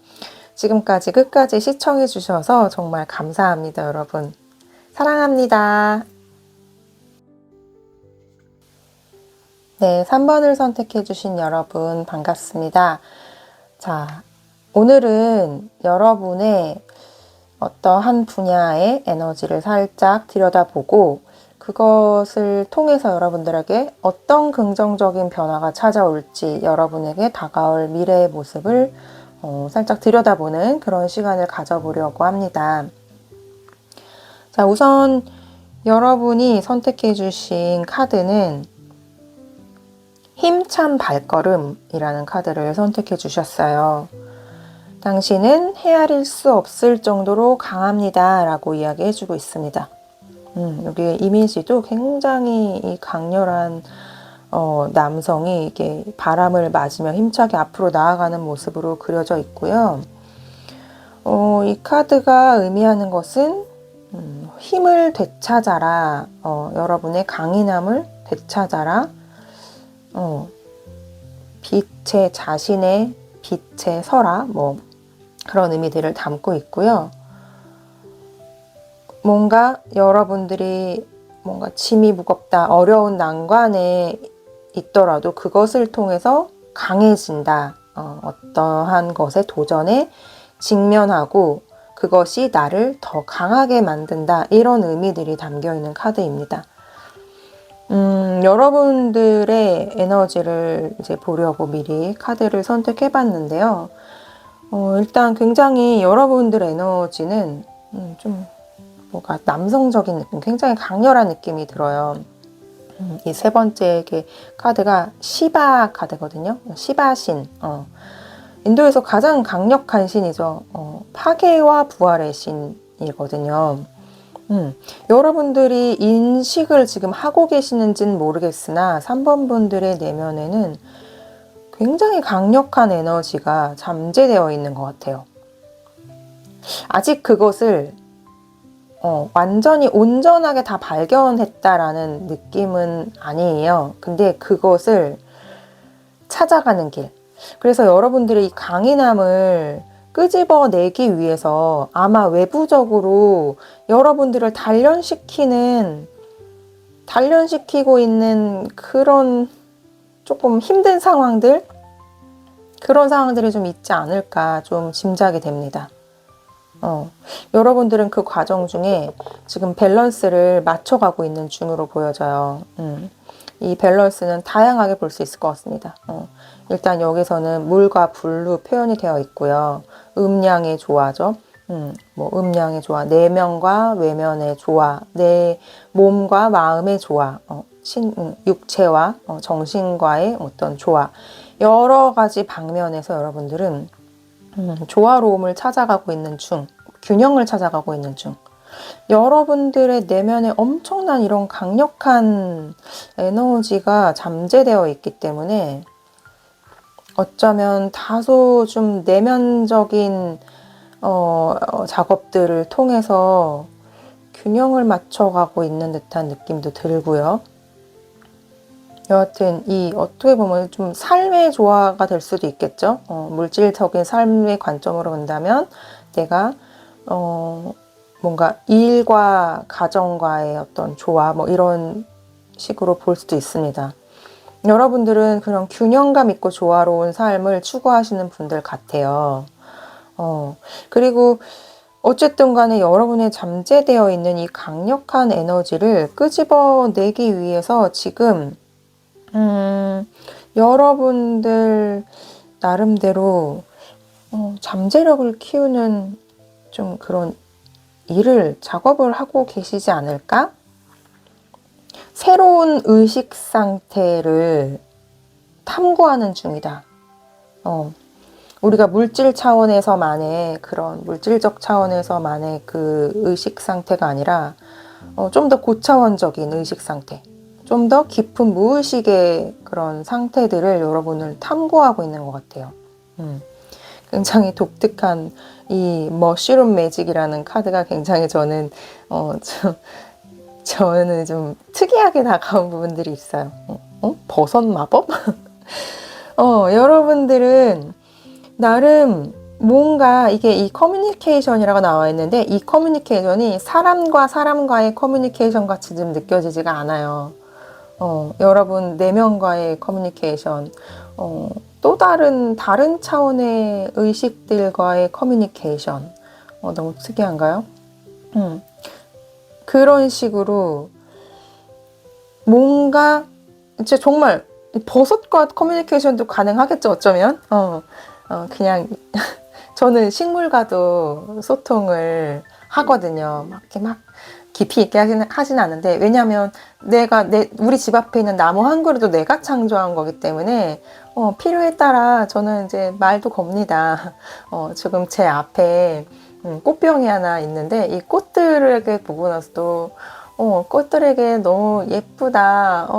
지금까지 끝까지 시청해 주셔서 정말 감사합니다, 여러분. 사랑합니다. 네, 3번을 선택해 주신 여러분 반갑습니다. 자, 오늘은 여러분의 어떠한 분야의 에너지를 살짝 들여다보고 그것을 통해서 여러분들에게 어떤 긍정적인 변화가 찾아올지 여러분에게 다가올 미래의 모습을 살짝 들여다보는 그런 시간을 가져보려고 합니다. 자, 우선 여러분이 선택해 주신 카드는 힘찬 발걸음이라는 카드를 선택해 주셨어요. 당신은 헤아릴 수 없을 정도로 강합니다 라고 이야기해 주고 있습니다. 여기 이미지도 굉장히 이 강렬한 남성이 이게 바람을 맞으며 힘차게 앞으로 나아가는 모습으로 그려져 있고요. 이 카드가 의미하는 것은 힘을 되찾아라, 여러분의 강인함을 되찾아라, 빛의 자신의 빛에 서라, 뭐 그런 의미들을 담고 있고요. 뭔가 여러분들이 뭔가 짐이 무겁다, 어려운 난관에 있더라도 그것을 통해서 강해진다. 어떠한 것에 도전에 직면하고 그것이 나를 더 강하게 만든다. 이런 의미들이 담겨 있는 카드입니다. 여러분들의 에너지를 이제 보려고 미리 카드를 선택해 봤는데요. 일단 굉장히 여러분들 에너지는 좀 뭔가 남성적인 느낌, 굉장히 강렬한 느낌이 들어요. 이 세 번째 카드가 시바 카드거든요. 시바신. 인도에서 가장 강력한 신이죠. 파괴와 부활의 신이거든요. 여러분들이 인식을 지금 하고 계시는지는 모르겠으나 3번 분들의 내면에는 굉장히 강력한 에너지가 잠재되어 있는 것 같아요. 아직 그것을 완전히 온전하게 다 발견했다라는 느낌은 아니에요. 근데 그것을 찾아가는 길. 그래서 여러분들이 이 강인함을 끄집어내기 위해서 아마 외부적으로 여러분들을 단련시키고 있는 그런 조금 힘든 상황들, 그런 상황들이 좀 있지 않을까 좀 짐작이 됩니다. 여러분들은 그 과정 중에 지금 밸런스를 맞춰가고 있는 중으로 보여져요. 이 밸런스는 다양하게 볼 수 있을 것 같습니다. 일단 여기서는 물과 불로 표현이 되어 있고요. 음양의 조화죠. 뭐 음양의 조화, 내면과 외면의 조화, 내 몸과 마음의 조화, 육체와 정신과의 어떤 조화, 여러 가지 방면에서 여러분들은 조화로움을 찾아가고 있는 중, 균형을 찾아가고 있는 중. 여러분들의 내면에 엄청난 이런 강력한 에너지가 잠재되어 있기 때문에 어쩌면 다소 좀 내면적인 작업들을 통해서 균형을 맞춰가고 있는 듯한 느낌도 들고요. 여하튼 어떻게 보면 좀 삶의 조화가 될 수도 있겠죠. 물질적인 삶의 관점으로 본다면 내가 뭔가 일과 가정과의 어떤 조화 뭐 이런 식으로 볼 수도 있습니다. 여러분들은 그런 균형감 있고 조화로운 삶을 추구하시는 분들 같아요. 그리고 어쨌든 간에 여러분의 잠재되어 있는 이 강력한 에너지를 끄집어내기 위해서 지금 여러분들 나름대로 잠재력을 키우는 좀 그런 작업을 하고 계시지 않을까? 새로운 의식 상태를 탐구하는 중이다. 우리가 물질 차원에서만의 그런 물질적 차원에서만의 그 의식 상태가 아니라 좀 더 고차원적인 의식 상태, 좀 더 깊은 무의식의 그런 상태들을 여러분을 탐구하고 있는 것 같아요. 굉장히 독특한 이 머쉬룸 매직이라는 카드가 굉장히 저는 좀 특이하게 다가온 부분들이 있어요. 버섯 마법? 여러분들은 나름 뭔가 이 커뮤니케이션이라고 나와 있는데 이 커뮤니케이션이 사람과 사람과의 커뮤니케이션 같이 좀 느껴지지가 않아요. 여러분 내면과의 커뮤니케이션, 또 다른 차원의 의식들과의 커뮤니케이션, 너무 특이한가요? 그런 식으로 뭔가 이제 정말 버섯과 커뮤니케이션도 가능하겠죠, 어쩌면. 그냥 저는 식물과도 소통을 하거든요. 막 이렇게 막 깊이 있게 하진 않는데, 왜냐하면 우리 집 앞에 있는 나무 한 그루도 내가 창조한 거기 때문에, 필요에 따라 저는 이제 말도 겁니다. 지금 제 앞에 꽃병이 하나 있는데, 이 꽃들에게 보고 나서도, 꽃들에게 너무 예쁘다,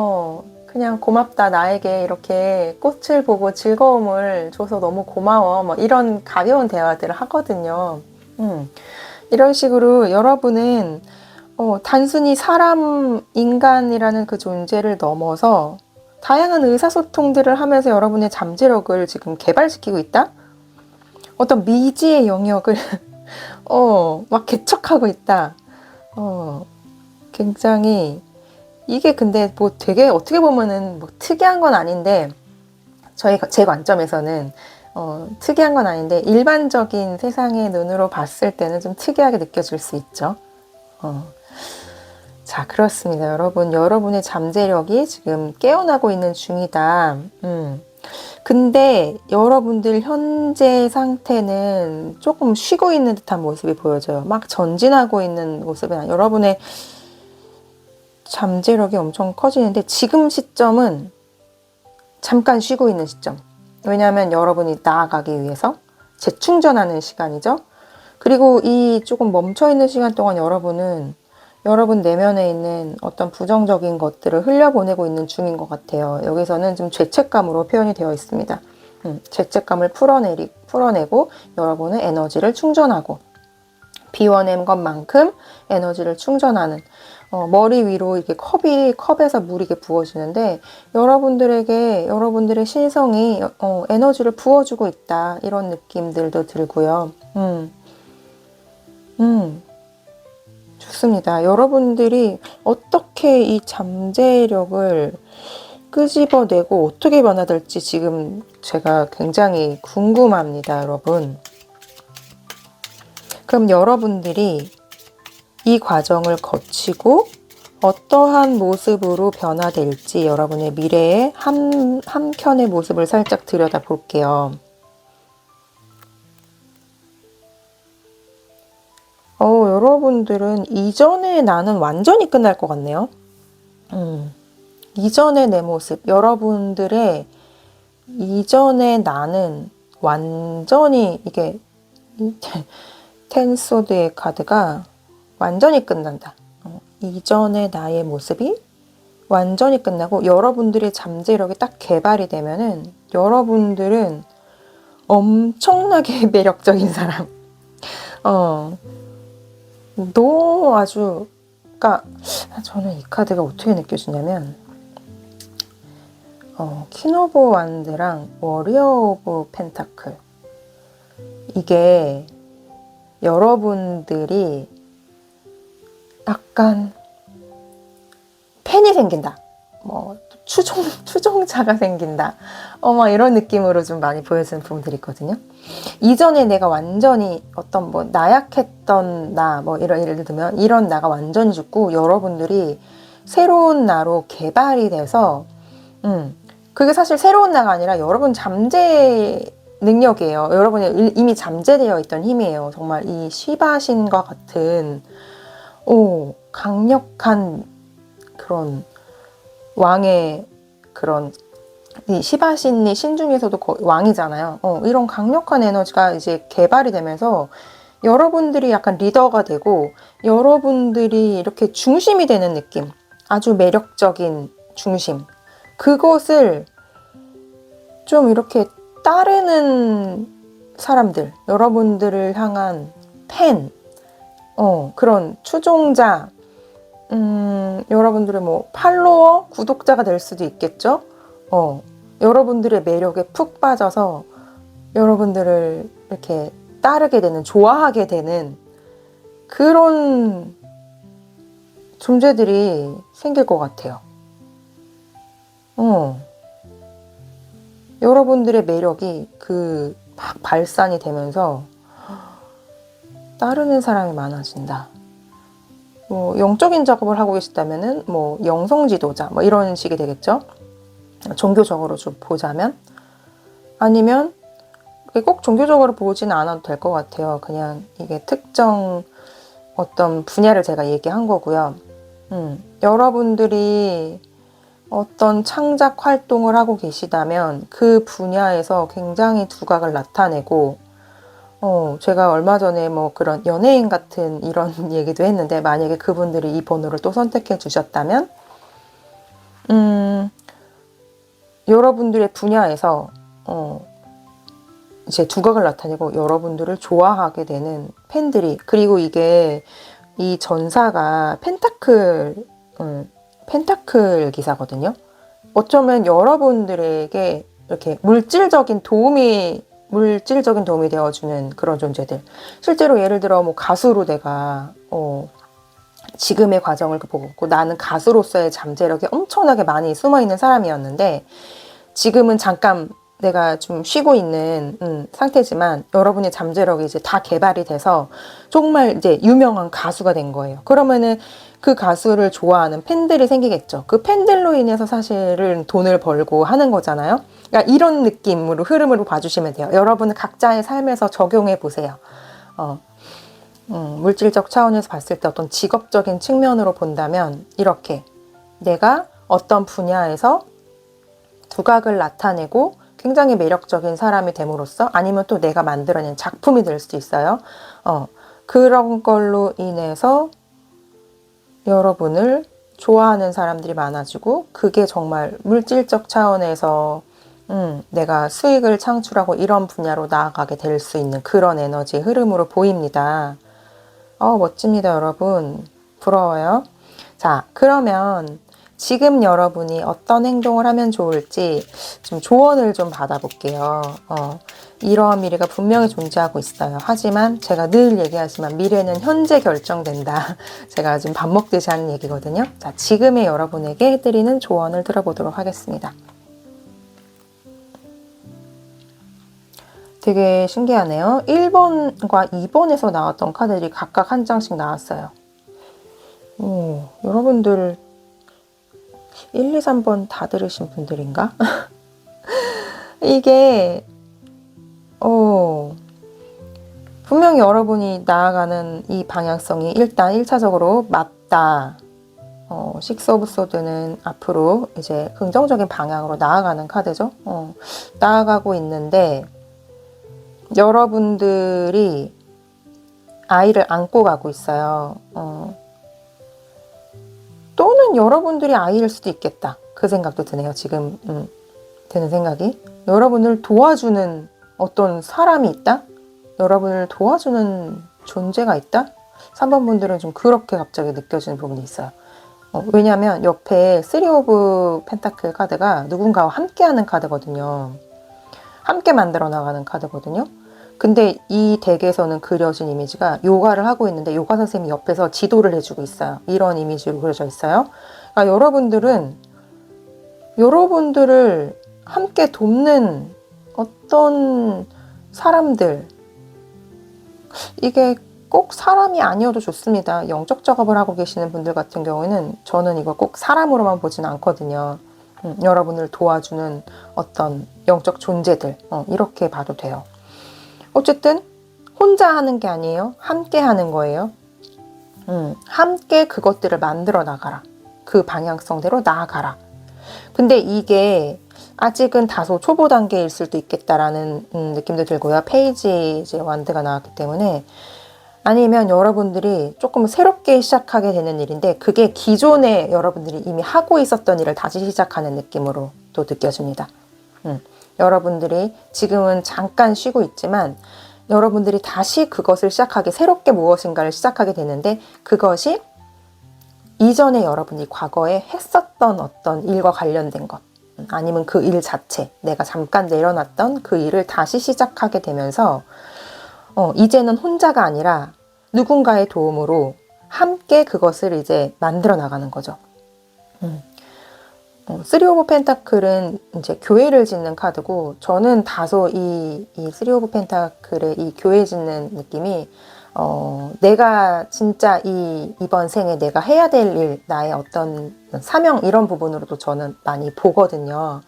그냥 고맙다, 나에게 이렇게 꽃을 보고 즐거움을 줘서 너무 고마워, 뭐 이런 가벼운 대화들을 하거든요. 이런 식으로 여러분은 단순히 사람, 인간이라는 그 존재를 넘어서 다양한 의사소통들을 하면서 여러분의 잠재력을 지금 개발시키고 있다? 어떤 미지의 영역을 막 개척하고 있다. 굉장히 이게 근데 뭐 되게 어떻게 보면은 뭐 특이한 건 아닌데, 제 관점에서는 특이한 건 아닌데 일반적인 세상의 눈으로 봤을 때는 좀 특이하게 느껴질 수 있죠. 자, 그렇습니다. 여러분의 잠재력이 지금 깨어나고 있는 중이다. 근데 여러분들 현재 상태는 조금 쉬고 있는 듯한 모습이 보여져요. 막 전진하고 있는 모습은 아니에요. 여러분의 잠재력이 엄청 커지는데 지금 시점은 잠깐 쉬고 있는 시점. 왜냐하면 여러분이 나아가기 위해서 재충전하는 시간이죠. 그리고 이 조금 멈춰있는 시간 동안 여러분은 여러분 내면에 있는 어떤 부정적인 것들을 흘려보내고 있는 중인 것 같아요. 여기서는 좀 죄책감으로 표현이 되어 있습니다. 죄책감을 풀어내고 여러분의 에너지를 충전하고, 비워낸 것만큼 에너지를 충전하는, 머리 위로 이렇게 컵에서 물이 이렇게 부어지는데 여러분들에게 여러분들의 신성이 에너지를 부어주고 있다, 이런 느낌들도 들고요. 좋습니다. 여러분들이 어떻게 이 잠재력을 끄집어내고 어떻게 변화될지 지금 제가 굉장히 궁금합니다, 여러분. 그럼 여러분들이 이 과정을 거치고 어떠한 모습으로 변화될지 여러분의 미래의 한켠의 모습을 살짝 들여다 볼게요. 여러분들은 이전의 나는 완전히 끝날 것 같네요. 이전의 내 모습, 여러분들의 이전의 나는 완전히, 이게 텐소드의 카드가 완전히 끝난다. 이전의 나의 모습이 완전히 끝나고 여러분들의 잠재력이 딱 개발이 되면은 여러분들은 엄청나게 매력적인 사람. 너무 아주, 그러니까 저는 이 카드가 어떻게 느껴지냐면 퀸 오브 완드랑 워리어 오브 펜타클, 이게 여러분들이 약간 팬이 생긴다, 뭐 추종자가 생긴다, 막 이런 느낌으로 좀 많이 보여지는 부분들이 있거든요. 이전에 내가 완전히 어떤 뭐 나약했던 나, 뭐 이런, 예를 들면 이런 나가 완전히 죽고 여러분들이 새로운 나로 개발이 돼서, 그게 사실 새로운 나가 아니라 여러분 잠재 능력이에요. 여러분이 이미 잠재되어 있던 힘이에요. 정말 이 시바신과 같은 강력한 그런 왕의 그런, 이 시바신이 신 중에서도 왕이잖아요. 이런 강력한 에너지가 이제 개발이 되면서 여러분들이 약간 리더가 되고 여러분들이 이렇게 중심이 되는 느낌, 아주 매력적인 중심, 그것을 좀 이렇게 따르는 사람들, 여러분들을 향한 팬, 그런 추종자, 여러분들의 뭐 팔로워, 구독자가 될 수도 있겠죠. 여러분들의 매력에 푹 빠져서 여러분들을 이렇게 따르게 되는, 좋아하게 되는 그런 존재들이 생길 것 같아요. 여러분들의 매력이 막 발산이 되면서 따르는 사람이 많아진다. 뭐 영적인 작업을 하고 계시다면은 뭐 영성 지도자 뭐 이런 식이 되겠죠. 종교적으로 좀 보자면. 아니면 꼭 종교적으로 보지는 않아도 될 것 같아요. 그냥 이게 특정 어떤 분야를 제가 얘기한 거고요. 여러분들이 어떤 창작 활동을 하고 계시다면 그 분야에서 굉장히 두각을 나타내고, 제가 얼마 전에 뭐 그런 연예인 같은 이런 얘기도 했는데, 만약에 그분들이 이 번호를 또 선택해 주셨다면, 여러분들의 분야에서, 이제 두각을 나타내고 여러분들을 좋아하게 되는 팬들이, 그리고 이게 이 전사가 펜타클 기사거든요. 어쩌면 여러분들에게 이렇게 물질적인 도움이 되어주는 그런 존재들. 실제로 예를 들어 뭐 가수로 내가 지금의 과정을 보고 나는 가수로서의 잠재력이 엄청나게 많이 숨어있는 사람이었는데, 지금은 잠깐 내가 좀 쉬고 있는 상태지만 여러분의 잠재력이 이제 다 개발이 돼서 정말 이제 유명한 가수가 된 거예요. 그러면은 그 가수를 좋아하는 팬들이 생기겠죠. 그 팬들로 인해서 사실은 돈을 벌고 하는 거잖아요. 그러니까 이런 느낌으로 흐름으로 봐주시면 돼요. 여러분은 각자의 삶에서 적용해 보세요. 물질적 차원에서 봤을 때 어떤 직업적인 측면으로 본다면 이렇게 내가 어떤 분야에서 두각을 나타내고 굉장히 매력적인 사람이 됨으로써, 아니면 또 내가 만들어낸 작품이 될 수도 있어요. 그런 걸로 인해서 여러분을 좋아하는 사람들이 많아지고, 그게 정말 물질적 차원에서 내가 수익을 창출하고 이런 분야로 나아가게 될 수 있는 그런 에너지의 흐름으로 보입니다. 멋집니다, 여러분. 부러워요. 자, 그러면 지금 여러분이 어떤 행동을 하면 좋을지 좀 조언을 좀 받아볼게요. 이러한 미래가 분명히 존재하고 있어요. 하지만 제가 늘 얘기하지만 미래는 현재 결정된다. 제가 지금 밥 먹듯이 하는 얘기거든요. 자, 지금의 여러분에게 해드리는 조언을 들어보도록 하겠습니다. 되게 신기하네요. 1번과 2번에서 나왔던 카드들이 각각 한 장씩 나왔어요. 여러분들 1, 2, 3번 다 들으신 분들인가? 이게 분명히 여러분이 나아가는 이 방향성이 일단 1차적으로 맞다. 식스 오브 소드는 앞으로 이제 긍정적인 방향으로 나아가는 카드죠. 나아가고 있는데, 여러분들이 아이를 안고 가고 있어요. 또는 여러분들이 아이일 수도 있겠다. 그 생각도 드네요. 지금 드는 생각이. 여러분을 도와주는 어떤 사람이 있다? 여러분을 도와주는 존재가 있다? 3번 분들은 좀 그렇게 갑자기 느껴지는 부분이 있어요. 왜냐하면 옆에 3 오브 펜타클 카드가 누군가와 함께하는 카드거든요. 함께 만들어 나가는 카드거든요. 근데 이 덱에서는 그려진 이미지가 요가를 하고 있는데 요가 선생님이 옆에서 지도를 해주고 있어요. 이런 이미지로 그려져 있어요. 그러니까 여러분들을 함께 돕는 어떤 사람들, 이게 꼭 사람이 아니어도 좋습니다. 영적 작업을 하고 계시는 분들 같은 경우에는 저는 이거 꼭 사람으로만 보지는 않거든요. 여러분을 도와주는 어떤 영적 존재들, 이렇게 봐도 돼요. 어쨌든 혼자 하는 게 아니에요. 함께 하는 거예요. 함께 그것들을 만들어 나가라. 그 방향성대로 나아가라. 근데 이게 아직은 다소 초보 단계일 수도 있겠다라는 느낌도 들고요. 페이지 이제 완드가 나왔기 때문에, 아니면 여러분들이 조금 새롭게 시작하게 되는 일인데, 그게 기존에 여러분들이 이미 하고 있었던 일을 다시 시작하는 느낌으로 또 느껴집니다. 여러분들이 지금은 잠깐 쉬고 있지만 여러분들이 다시 그것을 시작하게, 새롭게 무엇인가를 시작하게 되는데, 그것이 이전에 여러분이 과거에 했었던 어떤 일과 관련된 것, 아니면 그 일 자체, 내가 잠깐 내려놨던 그 일을 다시 시작하게 되면서 이제는 혼자가 아니라 누군가의 도움으로 함께 그것을 이제 만들어 나가는 거죠. 3 오브 펜타클은 이제 교회를 짓는 카드고, 저는 다소 이 3 오브 펜타클의 이 교회 짓는 느낌이 내가 진짜 이번 생에 내가 해야 될 일, 나의 어떤 사명, 이런 부분으로도 저는 많이 보거든요.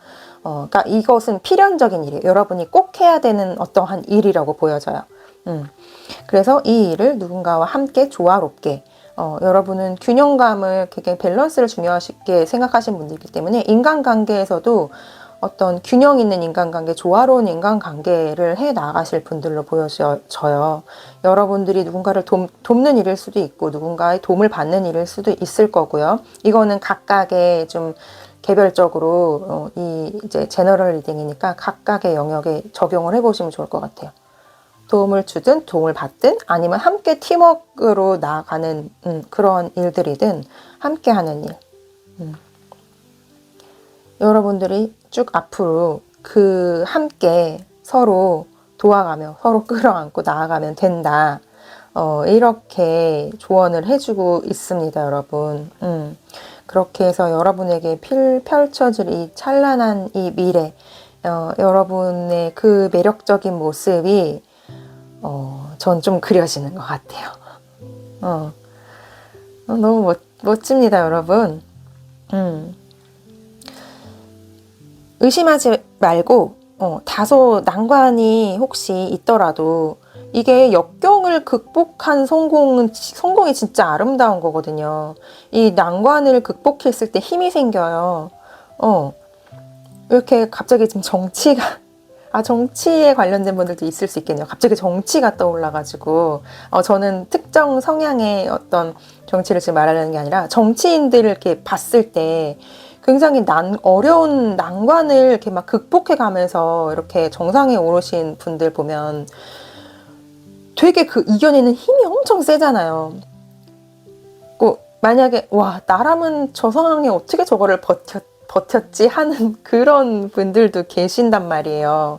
그러니까 이것은 필연적인 일이에요. 여러분이 꼭 해야 되는 어떠한 일이라고 보여져요. 그래서 이 일을 누군가와 함께 조화롭게, 여러분은 균형감을, 굉장히 밸런스를 중요하게 생각하시는 분들이기 때문에 인간관계에서도 어떤 균형 있는 인간관계, 조화로운 인간관계를 해 나가실 분들로 보여져요. 여러분들이 누군가를 돕는 일일 수도 있고 누군가의 도움을 받는 일일 수도 있을 거고요. 이거는 각각의 좀 개별적으로 이제 제너럴 리딩이니까 각각의 영역에 적용을 해보시면 좋을 것 같아요. 도움을 주든 도움을 받든 아니면 함께 팀워크로 나아가는 그런 일들이든 함께 하는 일. 여러분들이 쭉 앞으로 그 함께 서로 도와가며 서로 끌어안고 나아가면 된다. 이렇게 조언을 해주고 있습니다, 여러분. 그렇게 해서 여러분에게 펼쳐질 이 찬란한 이 미래, 여러분의 그 매력적인 모습이 전 좀 그려지는 것 같아요. 너무 멋집니다, 여러분. 의심하지 말고 다소 난관이 혹시 있더라도 이게 역경을 극복한 성공이 진짜 아름다운 거거든요. 이 난관을 극복했을 때 힘이 생겨요. 이렇게 갑자기 지금 정치에 관련된 분들도 있을 수 있겠네요. 갑자기 정치가 떠올라가지고 저는 특정 성향의 어떤 정치를 지금 말하는 게 아니라 정치인들을 이렇게 봤을 때 굉장히 어려운 난관을 이렇게 막 극복해 가면서 이렇게 정상에 오르신 분들 보면 되게 그 이겨내는 힘이 엄청 세잖아요. 만약에 와, 나라면 저 상황에 어떻게 저거를 버텼지 하는 그런 분들도 계신단 말이에요.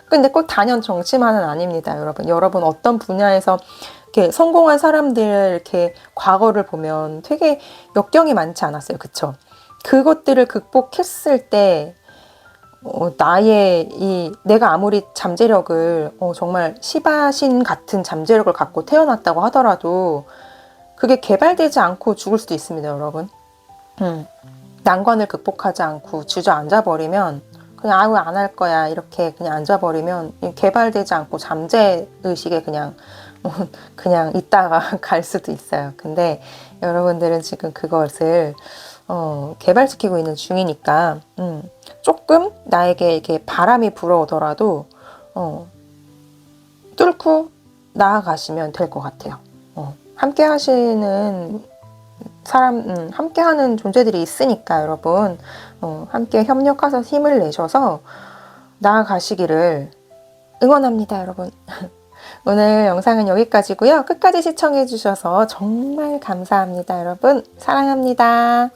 근데 꼭 단연 정치만은 아닙니다, 여러분. 여러분 어떤 분야에서 이렇게 성공한 사람들 이렇게 과거를 보면 되게 역경이 많지 않았어요, 그쵸? 그것들을 극복했을 때 내가 아무리 잠재력을 정말 시바신 같은 잠재력을 갖고 태어났다고 하더라도 그게 개발되지 않고 죽을 수도 있습니다, 여러분. 난관을 극복하지 않고 주저앉아 버리면 그냥 아유 안 할 거야 이렇게 그냥 앉아버리면 개발되지 않고 잠재의식에 그냥 있다가 갈 수도 있어요. 근데 여러분들은 지금 그것을 개발시키고 있는 중이니까 조금 나에게 이렇게 바람이 불어오더라도 뚫고 나아가시면 될 것 같아요. 함께 하시는 함께 하는 존재들이 있으니까 여러분 함께 협력해서 힘을 내셔서 나아가시기를 응원합니다, 여러분. 오늘 영상은 여기까지고요. 끝까지 시청해 주셔서 정말 감사합니다, 여러분. 사랑합니다.